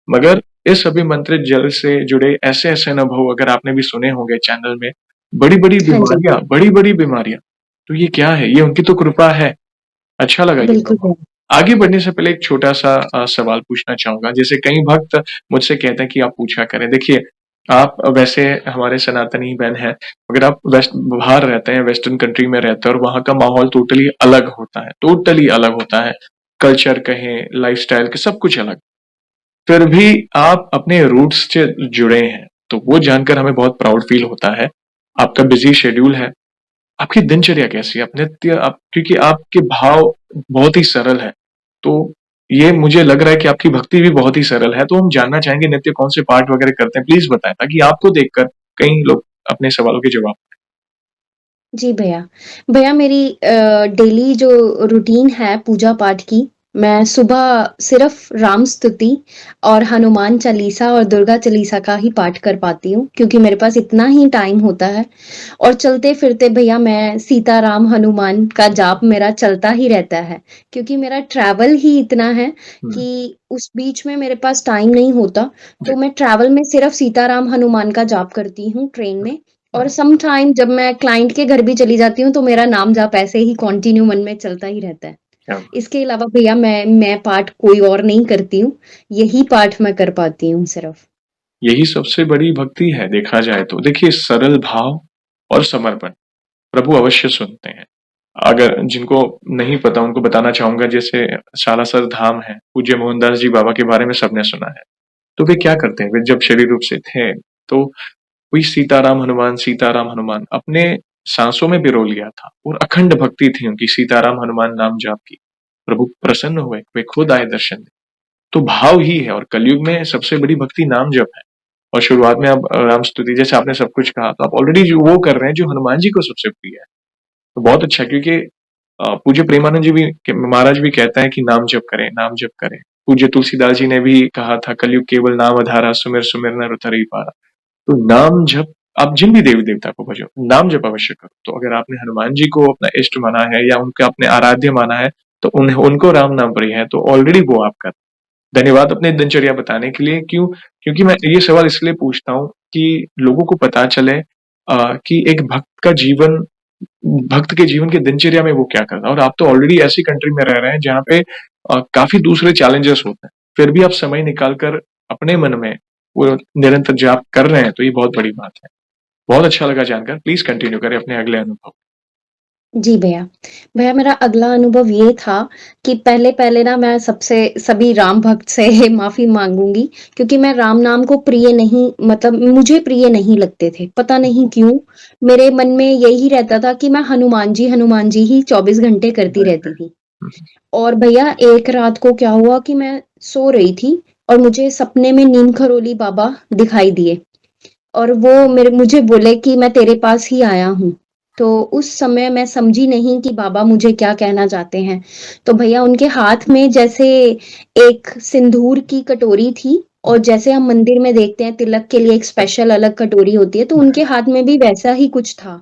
मगर इस अभिमंत्रित जल से जुड़े ऐसे-ऐसे अनुभव अगर आपने भी सुने होंगे चैनल में, हाँ जी, बड़ी-बड़ी बीमारियाँ, तो ये क्या है? ये उनकी तो कृपा है। अच्छा लगा ये बिल्कुल अनुभव। भैया। आगे बढ़ने से पहले एक छोटा-सा सवाल पूछना चाहूँगा। जैसे कई भक्त मुझसे कहते हैं कि आप पूछा करें। देखिए, आप वैसे हमारे सनातनी बहन हैं, मगर आप बाहर रहते हैं, वेस्टर्न कंट्री में रहते हैं और वहाँ का माहौल टोटली अलग होता है। कल्चर कहें, लाइफ़स्टाइल के सब कुछ अलग। फिर भी आप अपने रूट्स से जुड़े हैं, तो वो जानकर हमें बहुत प्राउड फ़ील होता है। आपका बिज़ी शेड्यूल है, आपकी दिनचर्या कैसी है? आप नित्य आप क्योंकि आपके भाव बहुत ही सरल हैं, तो ये मुझे लग रहा है कि आपकी भक्ति भी बहुत ही सरल है, तो हम जानना चाहेंगे नित्य कौन से पाठ वगैरह करते हैं? प्लीज़ बताएँ ताकि आपको देखकर कई लोग अपने सवालों के जवाब जी भैया। भैया मेरी डेली जो रूटीन है पूजा-पाठ की, मैं सुबह सिर्फ़ राम स्तुति और हनुमान चालीसा और दुर्गा चालीसा का ही पाठ कर पाती हूँ, क्योंकि मेरे पास इतना ही टाइम होता है। और चलते-फिरते भैया मैं सीता राम हनुमान का जाप मेरा चलता ही रहता है, क्योंकि मेरा ट्रैवल ही इतना है हुँ, कि उस बीच में मेरे पास टाइम नहीं होता, जी। तो मैं ट्रैवल में सिर्फ़ सीता राम हनुमान का जाप करती हूँ ट्रेन में और हाँ, सम टाइम जब मैं क्लाइंट के घर भी चली जाती हूँ, तो मेरा नाम जाप ऐसे ही कंटिन्यू मन में चलता ही रहता है। क्या बात! इसके अलावा भैया मैं पाठ कोई और नहीं करती हूँ, यही पाठ मैं कर पाती हूँ सिर्फ़। यही सबसे बड़ी भक्ति है देखा जाए तो। देखिए सरल भाव और समर्पण, प्रभु अवश्य सुनते हैं। अगर जिनको नहीं पता उनको बताना चाहूँगा जैसे सालासर धाम है, पूज्य मोहनदास जी बाबा के बारे में सबने सुना है। तो वे क्या करते हैं, वे जब शरीर रूप से थे, तो वही सीताराम हनुमान अपने सांसों में पिरो लिया था और अखंड भक्ति थी उनकी सीताराम हनुमान नाम जाप की। प्रभु प्रसन्न हुए, वे खुद आए दर्शन देने। तो भाव ही है और कलयुग में सबसे बड़ी भक्ति नाम जप है। और शुरुआत में आप राम स्तुति जैसे आपने सब कुछ कहा, तो आप ऑलरेडी जो वो कर रहे हैं जो हनुमान जी को सबसे प्रिय है। तो बहुत अच्छा क्योंकि पूज्य प्रेमानंद जी भी महाराज भी कहते हैं कि नाम जप करें, नाम जप करें। पूज्य तुलसीदास जी ने भी कहा था, कलयुग केवल नाम आधारा, सुमिर सुमिर नर उतरई पारा। तो नाम जप आप जिन भी देवी देवता को भजो, नाम जप अवश्य करो। तो अगर आपने हनुमान जी को अपना इष्ट माना है या उनका अपने आराध्य माना है, तो उनको राम नाम प्रिय है, तो ऑलरेडी वो आपका। धन्यवाद अपने दिनचर्या बताने के लिए। क्यों? क्योंकि मैं ये सवाल इसलिए पूछता हूँ कि लोगों को पता चले कि एक भक्त के जीवन की दिनचर्या में वो क्या करता है। और आप तो ऑलरेडी ऐसी कंट्री में रह रहे हैं जहाँ पे काफी दूसरे चैलेंजेस होते हैं, फिर भी आप समय निकाल कर अपने मन में वो निरंतर जाप कर रहे हैं, तो ये बहुत बड़ी बात है। बहुत अच्छा लगा जानकर। प्लीज कंटिन्यू करें अपने अगले अनुभव। जी भैया। भैया मेरा अगला अनुभव ये था कि पहले-पहले ना मैं सबसे सभी राम भक्त से माफ़ी माँगूँगी क्योंकि मैं राम नाम को प्रिय नहीं मतलब मुझे प्रिय नहीं लगते थे। पता नहीं क्यों? मेरे मन में यही रहता था कि मैं हनुमान जी ही 24 घंटे करती राइट, रहती राइट। थी। और भैया एक रात को क्या हुआ कि मैं सो रही थी और मुझे सपने में नीम खरोली बाबा दिखाई दिए और वो मेरे मुझे बोले कि मैं तेरे पास ही आया हूँ। तो उस समय मैं समझी नहीं कि बाबा मुझे क्या कहना चाहते हैं। तो भैया उनके हाथ में जैसे एक सिंदूर की कटोरी थी और जैसे हम मंदिर में देखते हैं तिलक के लिए एक स्पेशल अलग कटोरी होती है, तो उनके हाथ में भी वैसा ही कुछ था।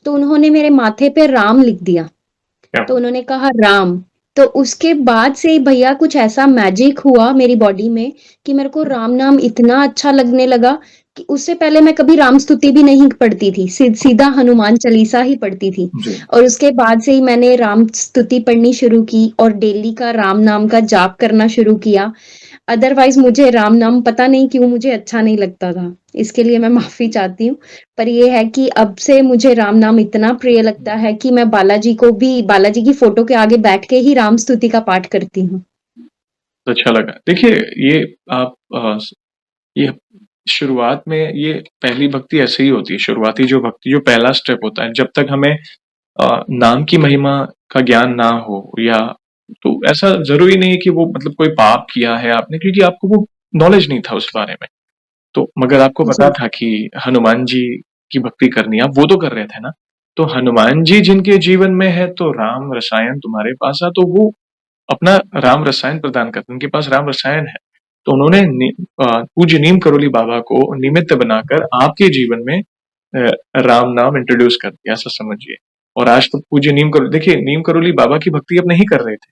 तो उन्होंने मेरे माथे पे राम लिख दिया। क्या? तो उन्होंने कहा राम, तो उसके बाद से ही भैया कुछ ऐसा मैजिक हुआ मेरी बॉडी में कि मेरे को राम नाम इतना अच्छा लगने लगा कि उससे पहले मैं कभी राम स्तुति भी नहीं पढ़ती थी, सीधा हनुमान चालीसा ही पढ़ती थी। जी। और उसके बाद से ही मैंने राम स्तुति पढ़नी शुरू की और डेली का राम नाम का जाप करना शुरू किया। अदरवाइज़ मुझे राम नाम पता नहीं क्यों मुझे अच्छा नहीं लगता था। इसके लिए मैं माफ़ी चाहती हूँ। पर ये है कि अब से मुझे राम नाम इतना प्रिय लगता है कि मैं बालाजी की फ़ोटो के आगे बैठ के ही राम स्तुति का पाठ करती हूँ। तो अच्छा लगा। देखिए, ये आप ये शुरुआत में ये पहली भक्ति ऐसे ही होती है। शुरुआती जो भक्ति जो पहला स्टेप होता है, जब तक हमें नाम की महिमा का ज्ञान ना हो, या तो ऐसा ज़रूरी नहीं है कि वो मतलब कोई पाप किया है आपने, क्योंकि आपको वो नॉलेज नहीं था उस बारे में। तो मगर आपको पता जी, था कि हनुमान जी की भक्ति करनी है, आप वो तो कर रहे थे ना? तो हनुमान जी जिनके जीवन में है, तो राम रसायन तुम्हारे पास है, तो वो अपना राम रसायन प्रदान करते हैं, उनके पास राम रसायन है। तो उन्होंने पूज्य नीम करोली बाबा को निमित्त बनाकर आपके जीवन में राम नाम इंट्रोड्यूस कर दिया, ऐसा समझिए। और आज तो पूज्य नीम करोली, देखिए नीम करोली बाबा की भक्ति अब नहीं कर रहे थे,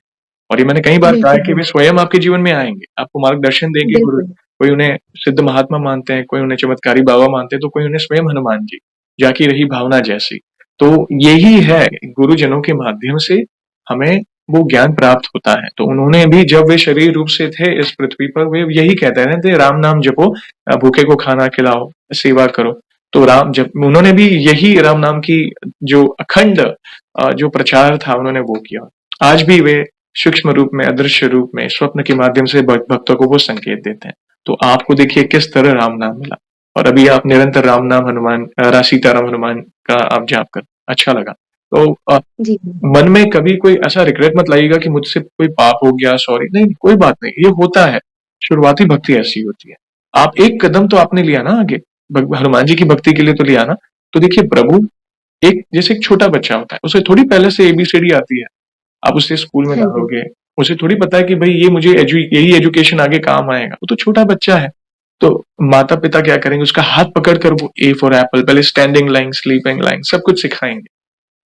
और ये मैंने कई बार कहा है बिल्कुल, कि वे स्वयं आपके जीवन में आएंगे, आपको मार्गदर्शन देंगे गुरु। बिल्कुल। कोई उन्हें सिद्ध महात्मा मानते हैं, कोई उन्हें चमत्कारी बाबा मानते हैं, तो कोई उन्हें स्वयं हनुमान जी, जाकी रही भावना जैसी। तो यही है, गुरुजनों के माध्यम से हमें वो ज्ञान प्राप्त होता है। तो उन्होंने भी जब वे शरीर रूप से थे इस पृथ्वी पर, वे यही कहते रहते थे, राम नाम जपो, भूखे को खाना खिलाओ, सेवा करो। तो राम जब उन्होंने भी यही राम नाम की जो अखंड जो प्रचार था उन्होंने वो किया। आज भी वे सूक्ष्म रूप में, अदृश्य रूप में, स्वप्न के माध्यम से भक्तों को वो संकेत देते हैं। तो आपको देखिए किस तरह राम नाम मिला, और अभी आप निरंतर राम नाम हनुमान सीताराम हनुमान का आप जाप कर, अच्छा लगा। तो जी, मन में कभी कोई ऐसा रिग्रेट मत लाइएगा कि मुझसे कोई पाप हो गया, सॉरी, नहीं, कोई बात नहीं, ये होता है। शुरुआती भक्ति ऐसी होती है। आप एक कदम तो आपने लिया ना आगे, हनुमान जी की भक्ति के लिए तो लिया ना। तो देखिए प्रभु, एक जैसे एक छोटा बच्चा होता है, उसे थोड़ी पहले से एबीसीडी आती है। आप उसे स्कूल में हाँ जी, डालोगे, उसे थोड़ी पता है कि भाई ये मुझे यही एजुकेशन आगे काम आएगा, वो तो छोटा बच्चा है। तो माता पिता क्या करेंगे, उसका हाथ पकड़ कर वो ए फॉर एप्पल, पहले स्टैंडिंग लाइन, स्लीपिंग लाइन, सब कुछ सिखाएंगे।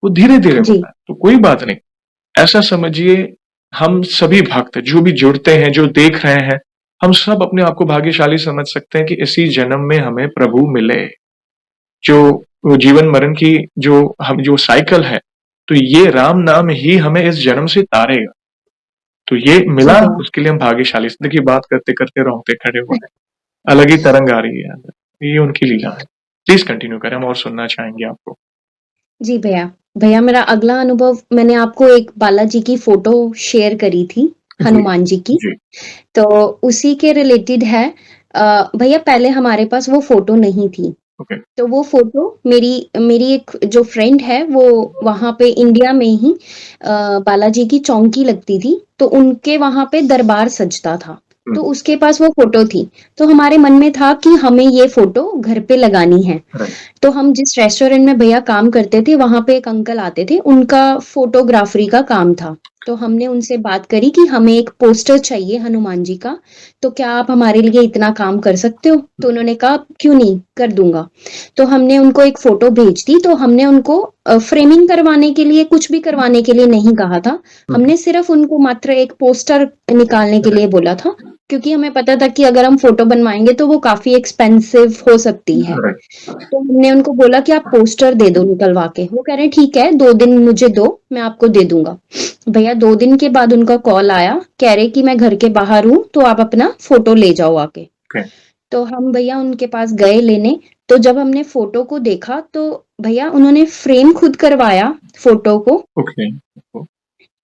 वो धीरे धीरे जी, होता है, तो कोई बात नहीं। ऐसा समझिए, हम सभी भक्त जो भी जुड़ते हैं, जो देख रहे हैं, हम सब अपने आप को भाग्यशाली समझ सकते हैं कि इसी जन्म में हमें प्रभु मिले। जो वो जीवन मरण की जो साइकिल है, तो ये राम नाम ही हमें इस जन्म से तारेगा। तो ये जी मिला, भैया। उसके लिए हम भाग्यशाली। देखिए बात करते करते रोंगटे खड़े हो गए, अलग ही तरंग आ रही है अंदर। ये उनकी लीला है। प्लीज कंटिन्यू करें, हम और सुनना चाहेंगे आपको। जी भैया। भैया मेरा अगला अनुभव मैंने आपको एक बालाजी की फ़ोटो शेयर करी थी, जी। हनुमान जी की। जी। तो उसी के रिलेटेड है। भैया पहले हमारे पास वो फ़ोटो नहीं थी। ओके। तो वो फ़ोटो मेरी मेरी एक जो फ्रेंड है वो वहाँ पे इंडिया में ही बालाजी की चौकी लगती थी, तो उनके वहाँ पे दरबार सजता था। तो हम्म। उसके पास वो फ़ोटो थी। तो हमारे मन में था कि हमें ये फ़ोटो घर पे लगानी है। राइट। तो हम जिस रेस्टोरेंट में भैया काम करते थे, वहाँ पे एक अंकल आते थे, उनका फ़ोटोग्राफ़री का काम था। तो हमने उनसे बात करी कि हमें एक पोस्टर चाहिए हनुमान जी का, तो क्या आप हमारे लिए इतना काम कर सकते हो? तो उन्होंने कहा, "क्यों नहीं, कर दूँगा।" तो हमने उनको एक फ़ोटो भेज दी, तो हमने उनको फ्रेमिंग करवाने के लिए, कुछ भी करवाने के लिए नहीं कहा था। हुँ, हमने सिर्फ़ उनको मात्र एक पोस्टर निकालने के लिए करेक्ट, बोला था, क्योंकि हमें पता था कि अगर हम फ़ोटो बनवाएँगे तो वो काफ़ी एक्सपेंसिव हो सकती है। करेक्ट, तो हमने उनको बोला कि आप पोस्टर दे दो निकलवा के। वो कह रहे हैं ठीक है, 2 दिन मुझे दो, मैं आपको दे दूँगा। भैया 2 दिन के बाद उनका कॉल आया, कह रहे कि मैं घर के बाहर हूँ, तो आप अपना फ़ोटो ले जाओ आके। ओके, तो हम भैया उनके पास गए लेने, तो जब हमने फ़ोटो को देखा तो भैया उन्होंने फ्रेम खुद करवाया फ़ोटो को। ओके,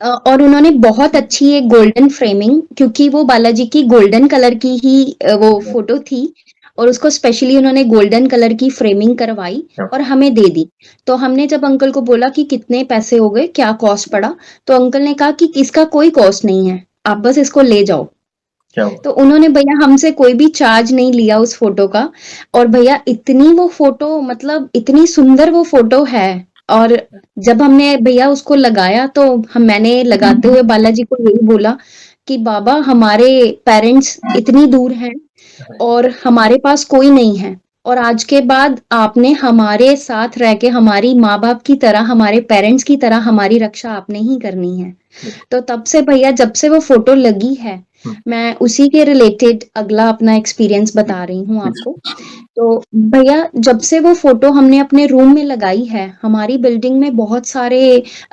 और उन्होंने बहुत अच्छी एक गोल्डन फ्रेमिंग, क्योंकि वो बालाजी की गोल्डन कलर की ही वो फ़ोटो थी, और उसको स्पेशली उन्होंने गोल्डन कलर की फ्रेमिंग करवाई क्या और हमें दे दी। तो हमने जब अंकल को बोला कि कितने पैसे हो गए, क्या कॉस्ट पड़ा? तो अंकल ने कहा कि इसका कोई कॉस्ट नहीं है, आप बस इसको ले जाओ। क्या हुआ? तो उन्होंने भैया हमसे कोई भी चार्ज नहीं लिया उस फ़ोटो का, और भैया इतनी वो फ़ोटो, मतलब इतनी सुंदर वो फ़ोटो है। और जब हमने भैया उसको लगाया तो मैंने लगाते हुए बालाजी को यही बोला कि बाबा, हमारे पेरेंट्स इतनी दूर हैं और हमारे पास कोई नहीं है, और आज के बाद आपने हमारे साथ रह के हमारी माँ-बाप की तरह, हमारे पेरेंट्स की तरह हमारी रक्षा आपने ही करनी है। बिल्कुल, तो तब से भैया, जब से वो फ़ोटो लगी है, हुँ, मैं उसी के रिलेटेड अगला अपना एक्सपीरियंस बता रही हूँ प्लीज़, आपको। तो भैया, जब से वो फ़ोटो हमने अपने रूम में लगाई है, हमारी बिल्डिंग में बहुत सारे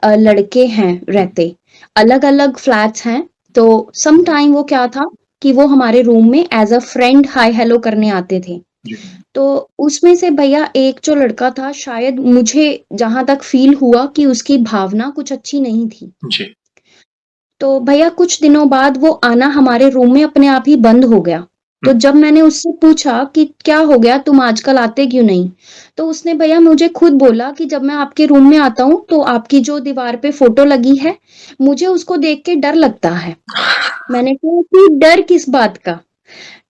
लड़के हैं रहते, अलग-अलग फ्लैट्स हैं। तो सम टाइम वो क्या था कि वो हमारे रूम में as a friend hi hello करने आते थे। जी, तो उसमें से भैया एक जो लड़का था, शायद मुझे जहाँ तक फ़ील हुआ कि उसकी भावना कुछ अच्छी नहीं थी। जी, तो भैया कुछ दिनों बाद वो आना हमारे रूम में अपने आप ही बंद हो गया। हुँ, तो जब मैंने उससे पूछा कि क्या हो गया, तुम आजकल आते क्यों नहीं? तो उसने भैया मुझे खुद बोला कि जब मैं आपके रूम में आता हूँ तो आपकी जो दीवार पे फ़ोटो लगी है, मुझे उसको देख के डर लगता है। मैंने कहा कि डर किस बात का?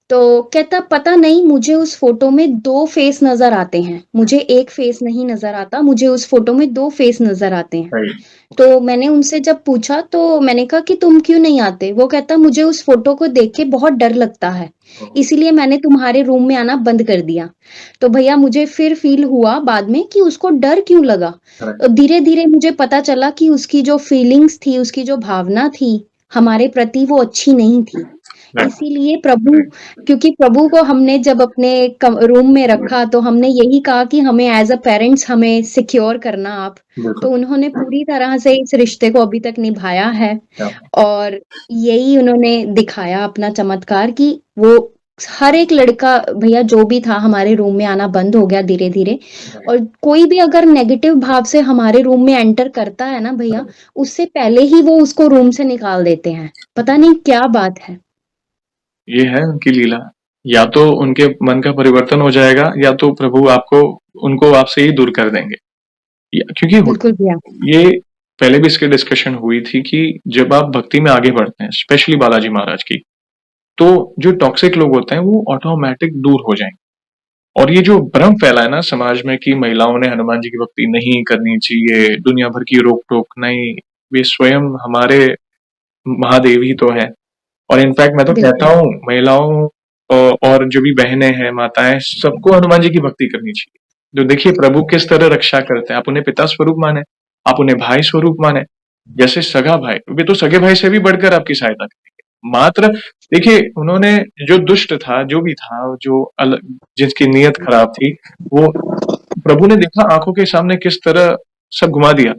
तो कहता, पता नहीं, मुझे उस फ़ोटो में 2 फेस नज़र आते हैं। मुझे 1 फेस नहीं नज़र आता, मुझे उस फ़ोटो में 2 फेस नज़र आते हैं। राइट, तो मैंने उनसे जब पूछा तो मैंने कहा कि तुम क्यों नहीं आते? वो कहता, मुझे उस फ़ोटो को देख के बहुत डर लगता है, ओह! इसीलिए मैंने तुम्हारे रूम में आना बंद कर दिया। तो भैया मुझे फिर फ़ील हुआ बाद में कि उसको डर क्यों लगा? करेक्ट, धीरे-धीरे मुझे पता चला कि उसकी जो फीलिंग्स थी, उसकी जो भावना थी, हमारे प्रति वो अच्छी नहीं थी। राइट, इसीलिए प्रभु, राइट, क्योंकि प्रभु को हमने जब अपने रूम में रखा तो हमने यही कहा कि हमें एज अ पेरेंट्स हमें सिक्योर करना आप। बिल्कुल, तो उन्होंने पूरी तरह से इस रिश्ते को अभी तक निभाया है, क्या और यही उन्होंने दिखाया अपना चमत्कार कि वो हर एक लड़का भैया जो भी था हमारे रूम में आना बंद हो गया धीरे धीरे। राइट, और कोई भी अगर नेगेटिव भाव से हमारे रूम में एंटर करता है ना भैया, राइट, उससे पहले ही वो उसको रूम से निकाल देते हैं। पता नहीं क्या बात है। ये है उनकी लीला। या तो उनके मन का परिवर्तन हो जाएगा या तो प्रभु आपको उनको आपसे ही दूर कर देंगे। या क्योंकि बिल्कुल भैया। ये पहले भी इसकी डिस्कशन हुई थी कि जब आप भक्ति में आगे बढ़ते हैं, स्पेशली बालाजी महाराज की, तो जो टॉक्सिक लोग होते हैं वो ऑटोमैटिक दूर हो जाएँगे। और ये जो भ्रम फैला है ना समाज में कि महिलाओं ने हनुमान जी की भक्ति नहीं करनी चाहिए, दुनिया भर की रोक-टोक नहीं, वे स्वयं हमारे महादेव ही तो हैं। और इनफैक्ट मैं तो कहता बिल्कुल, हूँ महिलाओं और जो भी बहनें हैं, माताएँ सबको हनुमान जी की भक्ति करनी चाहिए। तो देखिए प्रभु किस तरह रक्षा करते हैं, आप उन्हें पिता स्वरूप माने, आप उन्हें भाई स्वरूप माने, जैसे सगा भाई, वे तो सगे भाई से भी बढ़कर आपकी सहायता करेंगे। मात्र देखिए उन्होंने जो दुष्ट था, जो भी था, जो जिसकी नीयत खराब थी, वो प्रभु ने देखा आँखों के सामने किस तरह सब घुमा दिया।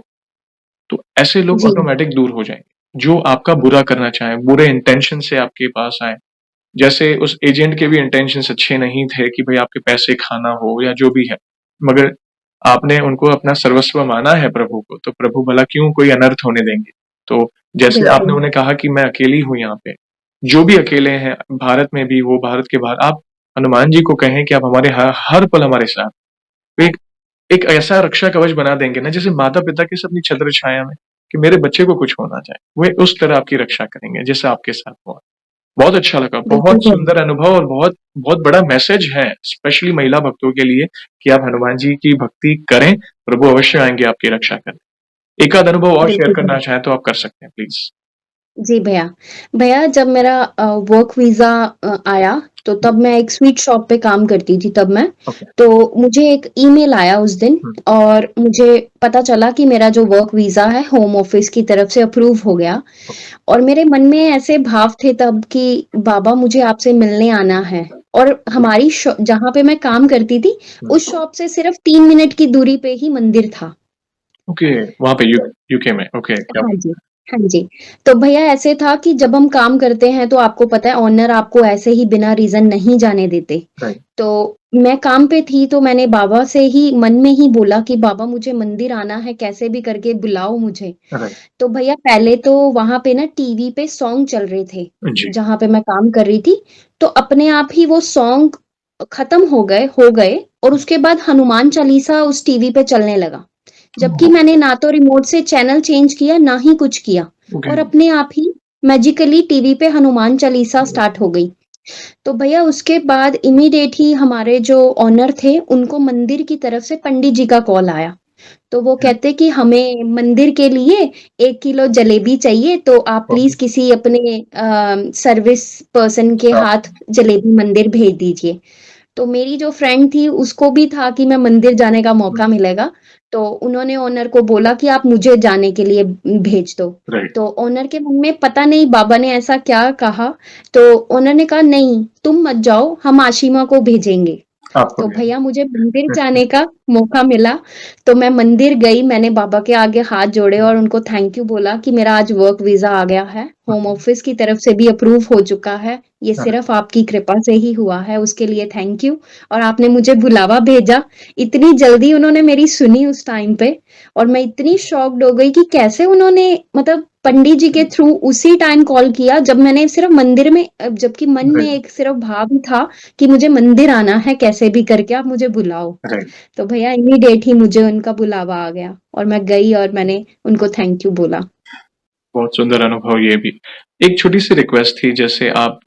तो ऐसे लोग जी, ऑटोमैटिक दूर हो जाएँगे, जो आपका बुरा करना चाहें, बुरे इंटेंशन से आपके पास आएँ। जैसे उस एजेंट के भी इंटेंशंस अच्छे नहीं थे कि भाई आपके पैसे खाना हो या जो भी है। मगर आपने उनको अपना सर्वस्व माना है प्रभु को, तो प्रभु भला क्यों कोई अनर्थ होने देंगे। तो जैसे आपने बिल्कुल, उन्हें कहा कि मैं अकेली हूँ यहाँ पे, जो भी अकेले हैं भारत में भी हो, भारत के बाहर, आप हनुमान जी को कहें कि आप हमारे हर पल हमारे साथ। तो एक एक ऐसा रक्षा कवच बना देंगे ना जैसे माता-पिता किस अपनी छत्र छाया में कि मेरे बच्चे को कुछ हो ना जाए। वे उस तरह आपकी रक्षा करेंगे जैसा आपके साथ हुआ। बहुत अच्छा लगा, बिल्कुल बहुत भैया। सुंदर अनुभव और बहुत बहुत बड़ा मैसेज है, स्पेशली महिला भक्तों के लिए कि आप हनुमान जी की भक्ति करें, प्रभु अवश्य आएँगे आपकी रक्षा करने। एक आध अनुभव और शेयर बिल्कुल करना भैया। चाहें तो आप कर सकते हैं प्लीज़। जी भैया। भैया जब मेरा वर्क वीज़ा आया, तो जी, तब मैं एक स्वीट शॉप पे काम करती थी तब मैं। ओके। तो मुझे एक ईमेल आया उस दिन हुँ, और मुझे पता चला कि मेरा जो वर्क वीज़ा है होम ऑफ़िस की तरफ से अप्रूव हो गया। ओके। और मेरे मन में ऐसे भाव थे तब कि बाबा मुझे आपसे मिलने आना है। और जी, हमारी जहाँ पे मैं काम करती थी, हुँ, उस शॉप से सिर्फ़ 3 मिनट की दूरी पे ही मंदिर था। ओके, वहाँ पे तो यूके में, ओके, क्या हाँ बात जी, हाँ जी। तो भैया ऐसे था कि जब हम काम करते हैं तो आपको पता है ओनर आपको ऐसे ही बिना रीज़न नहीं जाने देते। राइट, तो मैं काम पे थी तो मैंने बाबा से ही मन में ही बोला कि बाबा मुझे मंदिर आना है, कैसे भी करके बुलाओ मुझे। राइट, तो भैया पहले तो वहाँ पे ना टीवी पे सॉन्ग चल रहे थे, जी, जहाँ पे मैं काम कर रही थी। तो अपने आप ही वो सॉन्ग खत्म हो गए और उसके बाद हनुमान चालीसा उस टीवी पे चलने लगा। जबकि ओह! मैंने ना तो रिमोट से चैनल चेंज किया, ना ही कुछ किया ओके, और अपने आप ही मैजिकली टीवी पे हनुमान चालीसा स्टार्ट हो गई। तो भैया उसके बाद इमीडिएट ही हमारे जो ओनर थे, उनको मंदिर की तरफ से पंडित जी का कॉल आया। तो वो हुँ, कहते कि हमें मंदिर के लिए 1 किलो जलेबी चाहिए, तो आप ओके, प्लीज़ किसी अपने सर्विस पर्सन के स्टाफ हाथ जलेबी मंदिर भेज दीजिए। तो मेरी जो फ्रेंड थी उसको भी था कि मैं मंदिर जाने का हुँ, मौका मिलेगा, तो उन्होंने ओनर को बोला कि आप मुझे जाने के लिए भेज दो। राइट, तो ओनर के मन में पता नहीं बाबा ने ऐसा क्या कहा, तो ओनर ने कहा नहीं, तुम मत जाओ, हम आशिमा को भेजेंगे। आपको तो भी भैया मुझे मंदिर जाने का मौका मिला, तो मैं मंदिर गई, मैंने बाबा के आगे हाथ जोड़े और उनको थैंक यू बोला कि मेरा आज वर्क वीज़ा आ गया है, होम ऑफ़िस की तरफ से भी अप्रूव हो चुका है, ये अरे, सिर्फ़ आपकी कृपा से ही हुआ है, उसके लिए थैंक यू। और आपने मुझे बुलावा भेजा, इतनी जल्दी उन्होंने मेरी सुनी उस टाइम पे और मैं इतनी शॉक्ड हो गई कि कैसे उन्होंने मतलब पंडित जी के थ्रू उसी टाइम कॉल किया जब मैंने सिर्फ़ मंदिर में जबकि मन में राइट, एक सिर्फ़ भाव ही था कि मुझे मंदिर आना है कैसे भी करके आप मुझे बुलाओ। राइट, तो भैया इमीडिएट ही मुझे उनका बुलावा आ गया और मैं गई और मैंने उनको थैंक यू बोला। बहुत सुंदर अनुभव ये भी। एक छोटी-सी रिक्वेस्ट थी जैसे आप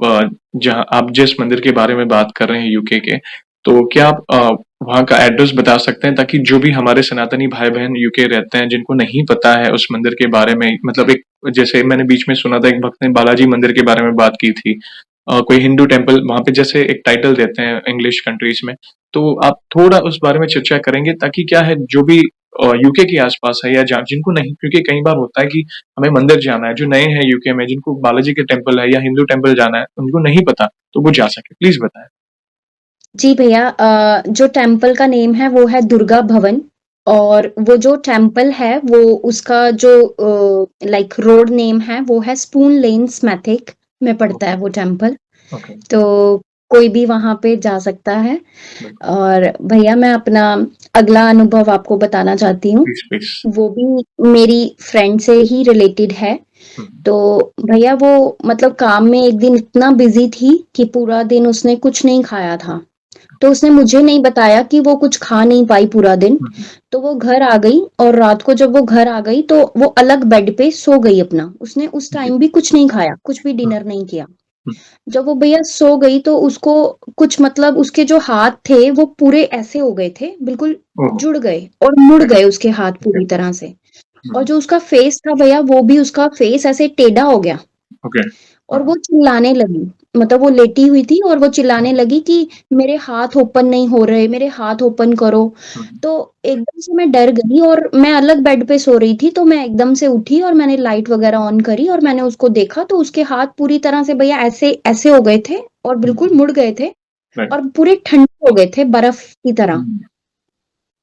जहाँ आप जिस मंदिर के बारे में बात कर रहे हैं यूके के, तो क्या आप वहाँ का एड्रेस बता सकते हैं ताकि जो भी हमारे सनातनी भाई-बहन यूके रहते हैं जिनको नहीं पता है उस मंदिर के बारे में मतलब एक जैसे मैंने बीच में सुना था एक भक्त ने बालाजी मंदिर के बारे में बात की थी। कोई हिंदू टेम्पल वहाँ पे जैसे एक टाइटल देते हैं इंग्लिश कंट्रीज़ में, तो आप थोड़ा उस बारे में चर्चा करेंगे ताकि क्या है जो भी यूके के आस-पास है या जहाँ जिनको नहीं क्योंकि कई बार होता है कि हमें मंदिर जाना है, जो नए हैं यूके में जिनको बालाजी के टेम्पल है या हिंदू टेम्पल जाना है, उनको नहीं पता, तो वो जा सकें। प्लीज़ बताएँ। जी भैया जो टेम्पल का नेम है वो है दुर्गा भवन और वो जो टेम्पल है वो उसका जो लाइक रोड नेम है वो है स्पून लेन स्मैथिक में पड़ता है ओके, वो टेम्पल। ओके, तो कोई भी वहाँ पे जा सकता है। बिल्कुल। और भैया मैं अपना अगला अनुभव आपको बताना चाहती हूँ। Please, please. वो भी मेरी फ्रेंड से ही रिलेटेड है। हुँ, तो भैया वो मतलब काम में एक दिन इतना बिज़ी थी कि पूरा दिन उसने कुछ नहीं खाया था। तो उसने मुझे नहीं बताया कि वो कुछ खा नहीं पाई पूरा दिन। हुँ, हुँ, तो वो घर आ गई और रात को जब वो घर आ गई तो वो अलग बेड पे सो गई अपना। उसने उस जी, टाइम भी कुछ नहीं खाया, कुछ भी हुँ, डिनर नहीं किया। हुँ, जब वो भैया सो गई तो उसको कुछ मतलब उसके जो हाथ थे वो पूरे ऐसे हो गए थे, बिल्कुल ओह! जुड़ गए और मुड़ राइट, गए उसके हाथ ओके, पूरी तरह से। और हुँ, जो उसका फेस था भैया वो भी उसका फेस ऐसे टेढ़ा हो गया। ओके, और हाँ, वो चिल्लाने लगी, मतलब वो लेटी हुई थी और वो चिल्लाने हुँ, लगी कि मेरे हाथ ओपन नहीं हो रहे, मेरे हाथ ओपन करो। हुँ, तो एकदम से मैं डर गई और मैं अलग बेड पे सो रही थी, तो मैं एकदम से उठी और मैंने लाइट वगैरह ऑन करी और मैंने उसको देखा तो उसके हाथ पूरी तरह से भैया ऐसे ऐसे हो गए थे और हुँ, बिल्कुल मुड़ गए थे राइट, और पूरे ठंडे हो गए थे बर्फ की तरह। हुँ,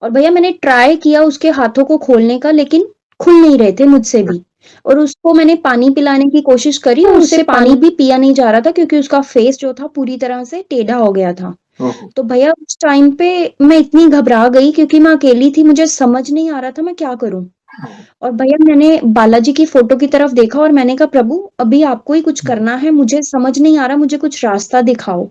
और भैया मैंने ट्राई किया उसके हाथों को खोलने का लेकिन खुल नहीं रहे थे मुझसे राइट, भी। और उसको मैंने पानी पिलाने की कोशिश करी और उससे पानी भी पिया नहीं जा रहा था क्योंकि उसका फेस जो था पूरी तरह से टेढ़ा हो गया था। ओहो! तो भैया उस टाइम पे मैं इतनी घबरा गई क्योंकि मैं अकेली थी, मुझे समझ नहीं आ रहा था मैं क्या करूँ? ओह! और भैया मैंने बालाजी की फ़ोटो की तरफ देखा और मैंने कहा प्रभु अभी आपको ही कुछ हुँ, करना है, मुझे समझ नहीं आ रहा, मुझे कुछ रास्ता दिखाओ।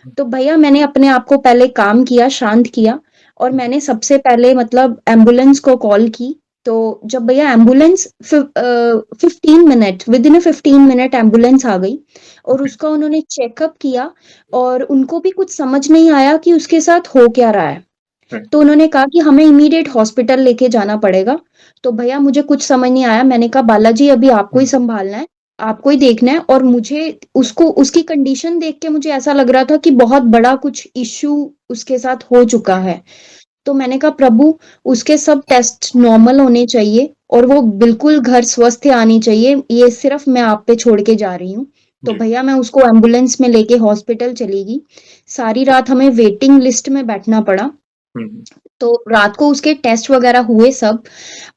हुँ, तो भैया मैंने अपने आप को पहले काम किया, शांत किया और हुँ, मैंने सबसे पहले मतलब एम्बुलेंस को कॉल की। तो जब भैया ambulance 15 minute within a 15 minute ambulance आ गई और ओके, उसका उन्होंने चेकअप किया और उनको भी कुछ समझ नहीं आया कि उसके साथ हो क्या रहा है। राइट। तो उन्होंने कहा कि हमें इमीडिएट हॉस्पिटल लेके जाना पड़ेगा। तो भैया मुझे कुछ समझ नहीं आया, मैंने कहा बालाजी अभी आपको ही हुँ, सँभालना है, आपको ही देखना है और मुझे उसको उसकी कंडीशन देख के मुझे ऐसा लग रहा था कि बहुत बड़ा कुछ इश्यू उसके साथ हो चुका है। तो मैंने कहा प्रभु उसके सब टेस्ट नॉर्मल होने चाहिए और वो बिल्कुल घर स्वस्थ आनी चाहिए, ये सिर्फ़ मैं आप पे छोड़ के जा रही हूँ। तो जी। भैया मैं उसको एम्बुलेंस में लेके हॉस्पिटल चली गई। सारी रात हमें वेटिंग लिस्ट में बैठना पड़ा। हुँ, हुँ। तो रात को उसके टेस्ट वग़ैरह हुए सब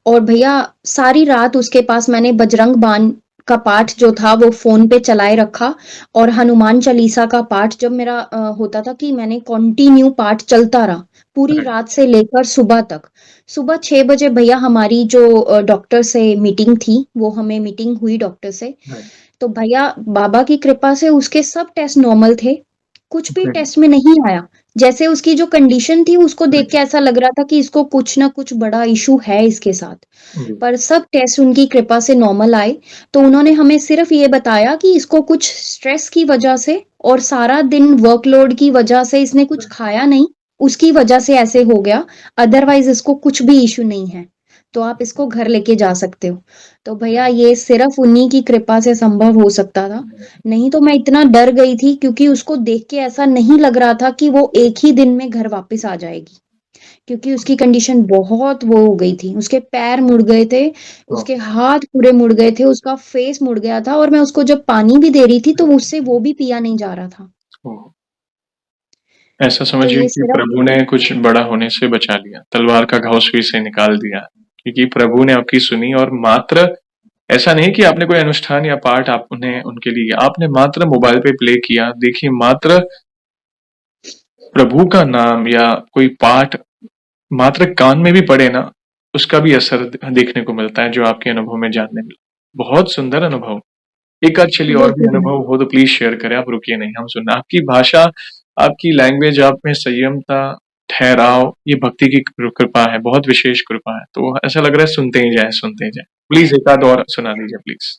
और भैया सारी रात उसके पास मैंने बजरंग बाण का पाठ जो था वो फ़ोन पे चलाए रखा और हनुमान चालीसा का पाठ जब मेरा होता था कि मैंने कंटिन्यू पाठ चलता रहा, पूरी राइट, रात से लेकर सुबह तक। सुबह 6 बजे भैया हमारी जो डॉक्टर से मीटिंग थी, वो हमें मीटिंग हुई डॉक्टर से। राइट। तो भैया बाबा की कृपा से उसके सब टेस्ट नॉर्मल थे, कुछ भी ग्रेट। टेस्ट में नहीं आया। जैसे उसकी जो कंडीशन थी उसको देख के राइट। ऐसा लग रहा था कि इसको कुछ ना कुछ बड़ा इश्यू है इसके साथ। जी। पर सब टेस्ट उनकी कृपा से नॉर्मल आए। तो उन्होंने हमें सिर्फ़ ये बताया कि इसको कुछ स्ट्रेस की वज़ह से और सारा दिन वर्कलोड की वज़ह से इसने कुछ राइट। खाया नहीं, उसकी वज़ह से ऐसे हो गया, अदरवाइज़ इसको कुछ भी इश्यू नहीं है। तो आप इसको घर लेके जा सकते हो। तो भैया ये सिर्फ़ उन्हीं की कृपा से संभव हो सकता था। नहीं तो मैं इतना डर गई थी क्योंकि उसको देख के ऐसा नहीं लग रहा था कि वो एक ही दिन में घर वापस आ जाएगी। क्योंकि उसकी कंडीशन बहुत वो हो गई थी, उसके पैर मुड़ गए थे, ओह! उसके हाथ पूरे मुड़ गए थे, उसका फेस मुड़ गया था और मैं उसको जब पानी भी दे रही थी तो उससे वो भी पिया नहीं जा रहा था। ओह! ऐसा तो समझिए ये कि सिर्फ़ प्रभु ने कुछ बड़ा होने से बचा लिया, तलवार का घाव सुई से निकाल दिया, क्योंकि प्रभु ने आपकी सुनी और मात्र ऐसा नहीं कि आपने कोई अनुष्ठान या पाठ आपने उनके लिए आपने मात्र मोबाइल पे प्ले किया, देखिए मात्र प्रभु का नाम या कोई पाठ मात्र कान में भी पड़े ना, उसका भी असर देखने को मिलता है, जो आपके अनुभव में जानने मिला। बहुत सुंदर अनुभव। एक आध चलिए और भी बिल्कुल भैया। अनुभव हो तो प्लीज़ शेयर करें, आप रुकिए नहीं, हम सुनना आपकी भाषा, आपकी लैंग्वेज, आप में संयमता, ठहराव, ये भक्ति की कृपा है, बहुत विशेष कृपा है। तो ऐसा लग रहा है सुनते ही जाएँ, सुनते ही जाएँ। प्लीज़ एक आध और सुना दीजिए प्लीज़।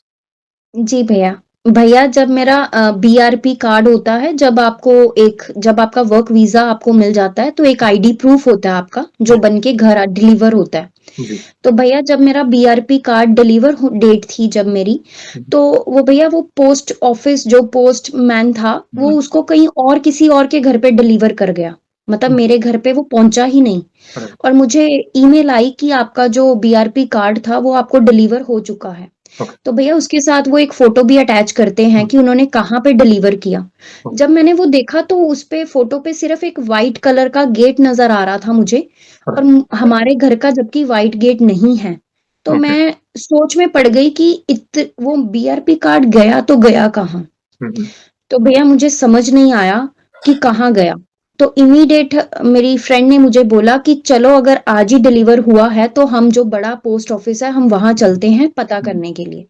जी भैया। भैया जब मेरा बीआरपी कार्ड होता है, जब आपका वर्क वीज़ा आपको मिल जाता है, तो एक आईडी प्रूफ होता है आपका, जो राइट। बन के घर डिलीवर होता है। जी। तो भैया जब मेरा बीआरपी कार्ड डिलीवर हो डेट थी जब मेरी, हुँ, तो वो भैया वो पोस्ट ऑफिस जो पोस्टमैन था, वो हुँ, उसको कहीं और किसी और के घर पे डिलीवर कर गया। मतलब हुँ, मेरे घर पे वो पहुँचा ही नहीं राइट। और मुझे ईमेल आई कि आपका जो बीआरपी कार्ड था, वो आपको डिलीवर हो चुका है। ओके। तो भैया उसके साथ वो एक फ़ोटो भी अटैच करते हैं हुँ, कि उन्होंने कहाँ पे डिलीवर किया। हुँ, जब मैंने वो देखा तो उस पे फ़ोटो पे सिर्फ़ एक व्हाइट कलर का गेट नज़र आ रहा था मुझे और राइट। हमारे घर का जबकि व्हाइट गेट नहीं है। तो ओके। मैं सोच में पड़ गई कि इत वो बीआरपी कार्ड गया तो गया कहाँ? हुँ, हुँ, तो भैया मुझे समझ नहीं आया कि कहाँ गया। तो इमीडिएट मेरी फ्रेंड ने मुझे बोला कि चलो अगर आज ही डिलीवर हुआ है तो हम जो बड़ा पोस्ट ऑफिस है हम वहाँ चलते हैं पता हुँ, करने के लिए।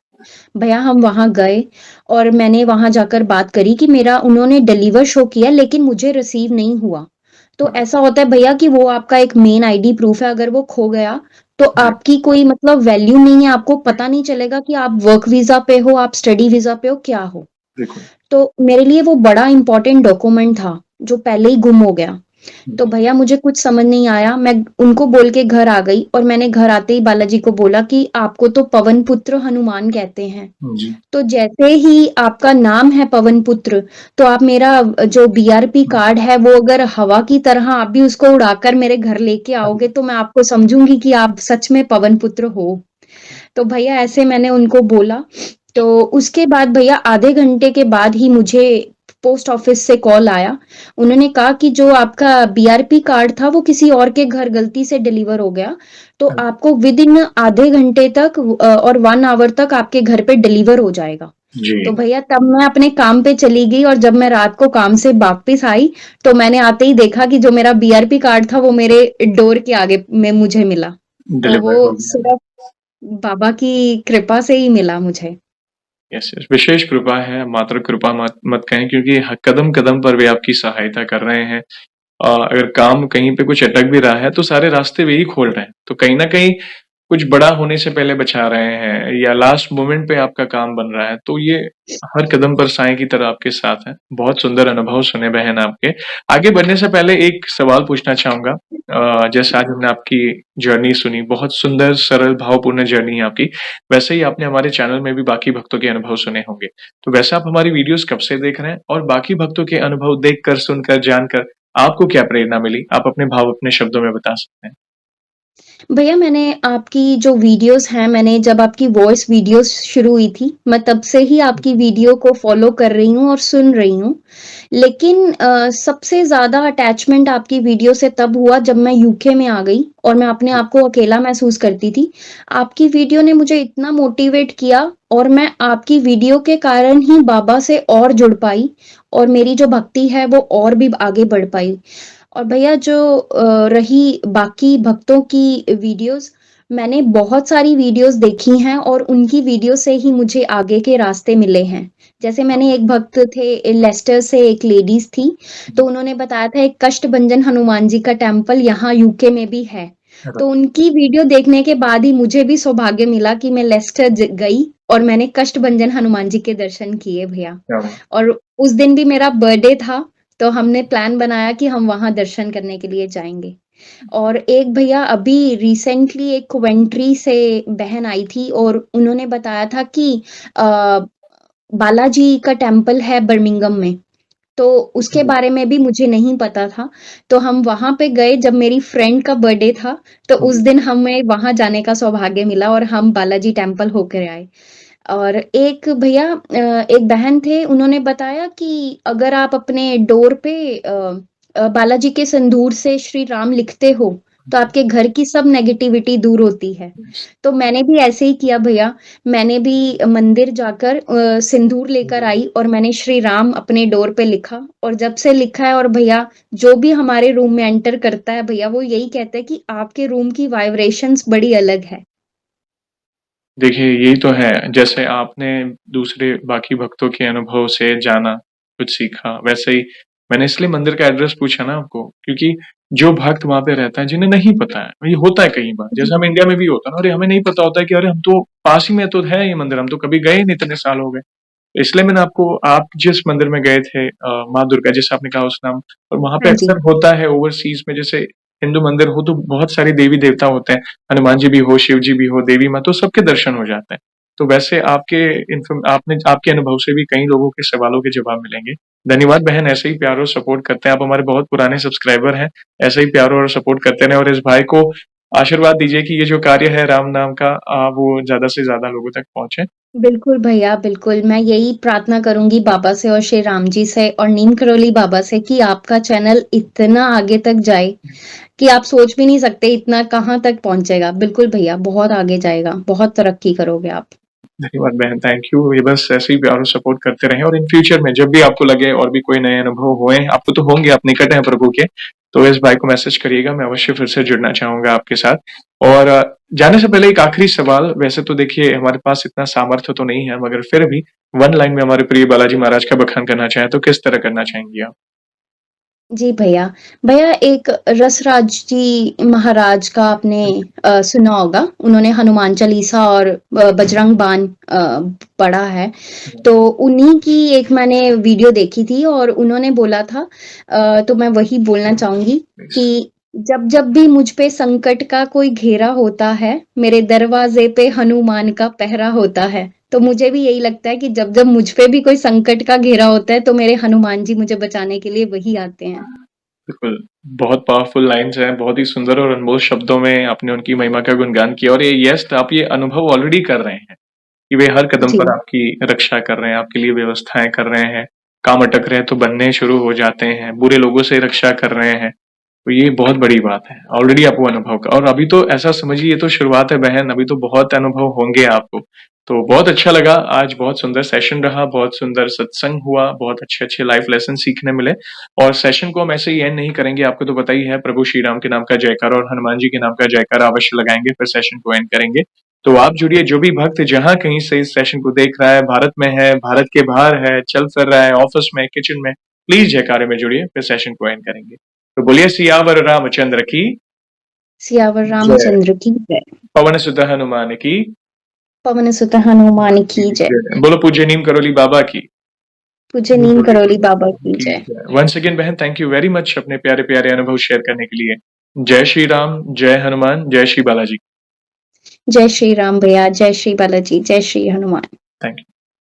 भैया हम वहाँ गए और मैंने वहाँ जाकर बात करी कि मेरा उन्होंने डिलीवर शो किया लेकिन मुझे रिसीव नहीं हुआ। तो हाँ, ऐसा होता है भैया कि वो आपका एक मेन आईडी प्रूफ है, अगर वो खो गया तो राइट। आपकी कोई मतलब वैल्यू नहीं है, आपको पता नहीं चलेगा कि आप वर्क वीज़ा पे हो, आप स्टडी वीज़ा पे हो, क्या हो। बिल्कुल। तो मेरे लिए वो बड़ा इम्पोर्टेंट डॉक्यूमेंट था, जो पहले ही गुम हो गया। हुँ, तो भैया मुझे कुछ समझ नहीं आया, मैं उनको बोल के घर आ गई और मैंने घर आते ही बालाजी को बोला कि आपको तो पवन पुत्र हनुमान कहते हैं। जी। तो जैसे ही आपका नाम है पवन पुत्र, तो आप मेरा जो बीआरपी हुँ, कार्ड है वो अगर हवा की तरह आप भी उसको उड़ाकर मेरे घर लेके अरे! आओगे तो मैं आपको समझूँगी कि आप सच में पवन पुत्र हो। तो भैया ऐसे मैंने उनको बोला, तो उसके बाद भैया आधे घंटे के बाद ही मुझे पोस्ट ऑफिस से कॉल आया। उन्होंने कहा कि जो आपका बीआरपी कार्ड था वो किसी और के घर गलती से डिलीवर हो गया, तो अरे! आपको विदिन आधे घंटे तक और 1 आवर तक आपके घर पे डिलीवर हो जाएगा। तो जी। भैया तब मैं अपने काम पे चली गई और जब मैं रात को काम से वापस आई, तो मैंने आते ही देखा कि जो मेरा बीआरपी कार्ड था वो मेरे डोर के आगे में मुझे मिला। तो डिलीवर हो वो गया। सिर्फ़ बाबा की कृपा से ही मिला मुझे। यस, यस, विशेष कृपा है, मात्र कृपा मत मत कहें क्योंकि ह कदम-कदम पर वे आपकी सहायता कर रहे हैं। अगर काम कहीं पे कुछ अटक भी रहा है, तो सारे रास्ते वे ही खोल रहे हैं। तो कहीं न कहीं कुछ बड़ा होने से पहले बचा रहे हैं या लास्ट मोमेंट पे आपका काम बन रहा है, तो ये हर कदम पर साएँ की तरह आपके साथ हैं। बहुत सुंदर अनुभव सुने बहन आपके। आगे बढ़ने से पहले एक सवाल पूछना चाहूँगा। जैसे आज हमने आपकी जर्नी सुनी, बहुत सुंदर, सरल, भावपूर्ण जर्नी है आपकी। वैसे ही आपने हमारे चैनल में भी बाकी भक्तों के अनुभव सुने होंगे। तो वैसे आप हमारी वीडियोज़ कब से देख रहे हैं? और बाकी भक्तों के अनुभव देखकर, सुनकर, जानकर आपको क्या प्रेरणा मिली? आप अपने भाव अपने शब्दों में बता सकते हैं। भैया मैंने आपकी जो वीडियोज़ हैं, मैंने जब आपकी वॉइस वीडियोज़ शुरू हुई थी, मैं तब से ही आपकी वीडियो को फ़ॉलो कर रही हूँ और सुन रही हूँ। लेकिन सबसे ज़्यादा अटैचमेंट आपकी वीडियो से तब हुआ जब मैं यूके में आ गई और मैं अपने आप को अकेला महसूस करती थी। आपकी वीडियो ने मुझे इतना मोटिवेट किया और मैं आपकी वीडियो के कारण ही बाबा से और जुड़ पाई और मेरी जो भक्ति है वो और भी आगे बढ़ पाई। और भैया जो रही बाकी भक्तों की वीडियोज़, मैंने बहुत सारी वीडियोज़ देखी हैं और उनकी वीडियो से ही मुझे आगे के रास्ते मिले हैं। जैसे मैंने एक भक्त थे लेस्टर से एक लेडीज़ थी, तो उन्होंने बताया था एक कष्टभंजन हनुमान जी का टेम्पल यहाँ यूके में भी है। तो उनकी वीडियो देखने के बाद ही मुझे भी सौभाग्य मिला कि मैं लेस्टर गई और मैंने कष्टभंजन हनुमान जी के दर्शन किए भैया। क्या बात और उस दिन भी मेरा बर्थडे था, तो हमने प्लान बनाया कि हम वहाँ दर्शन करने के लिए जाएँगे। और एक भैया अभी रिसेंटली एक कॉवेंट्री से बहन आई थी और उन्होंने बताया था कि अ, बालाजी का टेम्पल है बर्मिंघम में, तो उसके है! बारे में भी मुझे नहीं पता था। तो हम वहाँ पे गए जब मेरी फ्रेंड का बर्थडे था, तो उस जी। दिन हमें वहाँ जाने का सौभाग्य मिला और हम बालाजी टेम्पल होकर आए। और एक भैया एक बहन थे, उन्होंने बताया कि अगर आप अपने डोर पे बालाजी के सिंदूर से श्री राम लिखते हो, तो आपके घर की सब नेगेटिविटी दूर होती है। तो मैंने भी ऐसे ही किया भैया, मैंने भी मंदिर जाकर सिंदूर लेकर आई और मैंने श्री राम अपने डोर पे लिखा और जब से लिखा है और भैया जो भी हमारे रूम में एंटर करता है भैया, वो यही कहता है कि आपके रूम की वाइब्रेशंस बड़ी अलग है। देखिए, यही तो है, जैसे आपने दूसरे बाकी भक्तों के अनुभव से जाना, कुछ सीखा, वैसे ही मैंने इसलिए मंदिर का एड्रेस पूछा ना आपको, क्योंकि जो भक्त वहाँ पे रहता है, जिन्हें नहीं पता है, ये होता है कई बार, जैसे जी, हम इंडिया में भी होता है ना, अरे हमें नहीं पता होता है कि अरे हम तो पास ही में तो है ये मंदिर, हम तो कभी गए ही नहीं, इतने साल हो गए। इसलिए मैंने आपको आप जिस मंदिर में गए थे माँ दुर्गा जैसे आपने कहा उस नाम और वहाँ पे हाँ जी, अक्सर होता है ओवरसीज़ में जैसे हिंदू मंदिर हो तो बहुत सारे देवी-देवता होते हैं। हनुमान जी भी हो, शिव जी भी हो, देवी माँ तो सबके दर्शन हो जाते हैं। तो वैसे आपके आपने आपके अनुभव से भी कई लोगों के सवालों के जवाब मिलेंगे। धन्यवाद बहन ऐसे ही प्यार और सपोर्ट करते हैं। आप हमारे बहुत पुराने सब्सक्राइबर हैं। ऐसे ही प्यार और सपोर्ट करते रहें और इस भाई को आशीर्वाद दीजिए कि ये जो कार्य है राम नाम का वो ज़्यादा से ज़्यादा लोगों तक पहुँचे। बिल्कुल भैया, बिल्कुल। मैं यही प्रार्थना करूँगी बाबा से और श्री राम जी से और नीम करोली बाबा से कि आपका चैनल इतना आगे तक जाए, कि आप सोच भी नहीं सकते इतना कहाँ तक पहुँचेगा। बिल्कुल भैया, बहुत आगे जाएगा, बहुत तरक्की करोगे आप। धन्यवाद बहन, थैंक यू। ये बस ऐसे ही प्यार और सपोर्ट करते रहें और इन फ्यूचर में जब भी आपको लगे और भी कोई नए अनुभव हुए, आपको तो होंगे, आप निकट हैं प्रभु के, तो इस भाई को मैसेज करिएगा, मैं अवश्य फिर से जुड़ना चाहूँगा आपके साथ। और जाने से पहले एक आखिरी सवाल, वैसे तो देखिए हमारे पास इतना सामर्थ्य तो नहीं है, मगर फिर भी वन लाइन में हमारे प्रिय बालाजी महाराज का बखान करना चाहें, तो किस तरह करना चाहेंगी आप? जी भैया। भैया एक रसराज जी महाराज का आपने सुना होगा। उन्होंने हनुमान चालीसा और बजरंग बाण पढ़ा है। तो उन्हीं की एक मैंने वीडियो देखी थी और उन्होंने बोला था तो मैं वही बोलना चाहूँगी कि जब-जब भी मुझ पे संकट का कोई घेरा होता है, मेरे दरवाज़े पे हनुमान का पहरा होता है। तो मुझे भी यही लगता है कि जब-जब मुझ पे भी कोई संकट का घेरा होता है, तो मेरे हनुमान जी मुझे बचाने के लिए वही आते हैं। बिल्कुल, बहुत पावरफुल लाइन्स हैं, बहुत ही सुंदर और अनमोल शब्दों में आपने उनकी महिमा का गुणगान किया और ये यस आप ये अनुभव ऑलरेडी कर रहे हैं। कि वे हर कदम जी। पर आपकी रक्षा कर रहे हैं, आपके लिए व्यवस्थाएँ कर रहे हैं, काम अटक रहे हैं तो बनने शुरू हो जाते हैं, बुरे लोगों से रक्षा कर रहे हैं, तो ये बहुत बड़ी बात है। ऑलरेडी आप वो अनुभव का और अभी तो ऐसा समझिए ये तो शुरुआत है बहन, अभी तो बहुत अनुभव होंगे आपको। तो बहुत अच्छा लगा, आज बहुत सुंदर सेशन रहा, बहुत सुंदर सत्संग हुआ, बहुत अच्छे-अच्छे लाइफ लेसन सीखने मिले और सेशन को हम ऐसे ही एंड नहीं करेंगे, आपको तो पता ही है प्रभु श्री राम के नाम का जयकारा और हनुमान जी के नाम का जयकारा अवश्य लगाएँगे, फिर सेशन को एंड करेंगे। तो आप जुड़िए जो भी भक्त जहाँ कहीं से इस सेशन को देख रहा है, भारत में है, भारत के बाहर है, चल फिर रहा है, ऑफिस में, किचन में, प्लीज जयकारे में जुड़िए, फिर सेशन को एंड करेंगे। तो बोलिए सियावर रामचंद्र की सियावर जय। रामचंद्र की जय। पवन सुत हनुमान की पवन सुत हनुमान की जय। जय। बोलो पूज्य नीम करोली बाबा की पूज्य नीम करोली बाबा की जय। वंस अगेन बहन, थैंक यू वेरी मच अपने प्यारे प्यारे अनुभव शेयर करने के लिए। जय श्री राम, जय हनुमान, जय श्री बालाजी। जय श्री राम भैया, जय श्री बालाजी, जय श्री हनुमान। Thank you.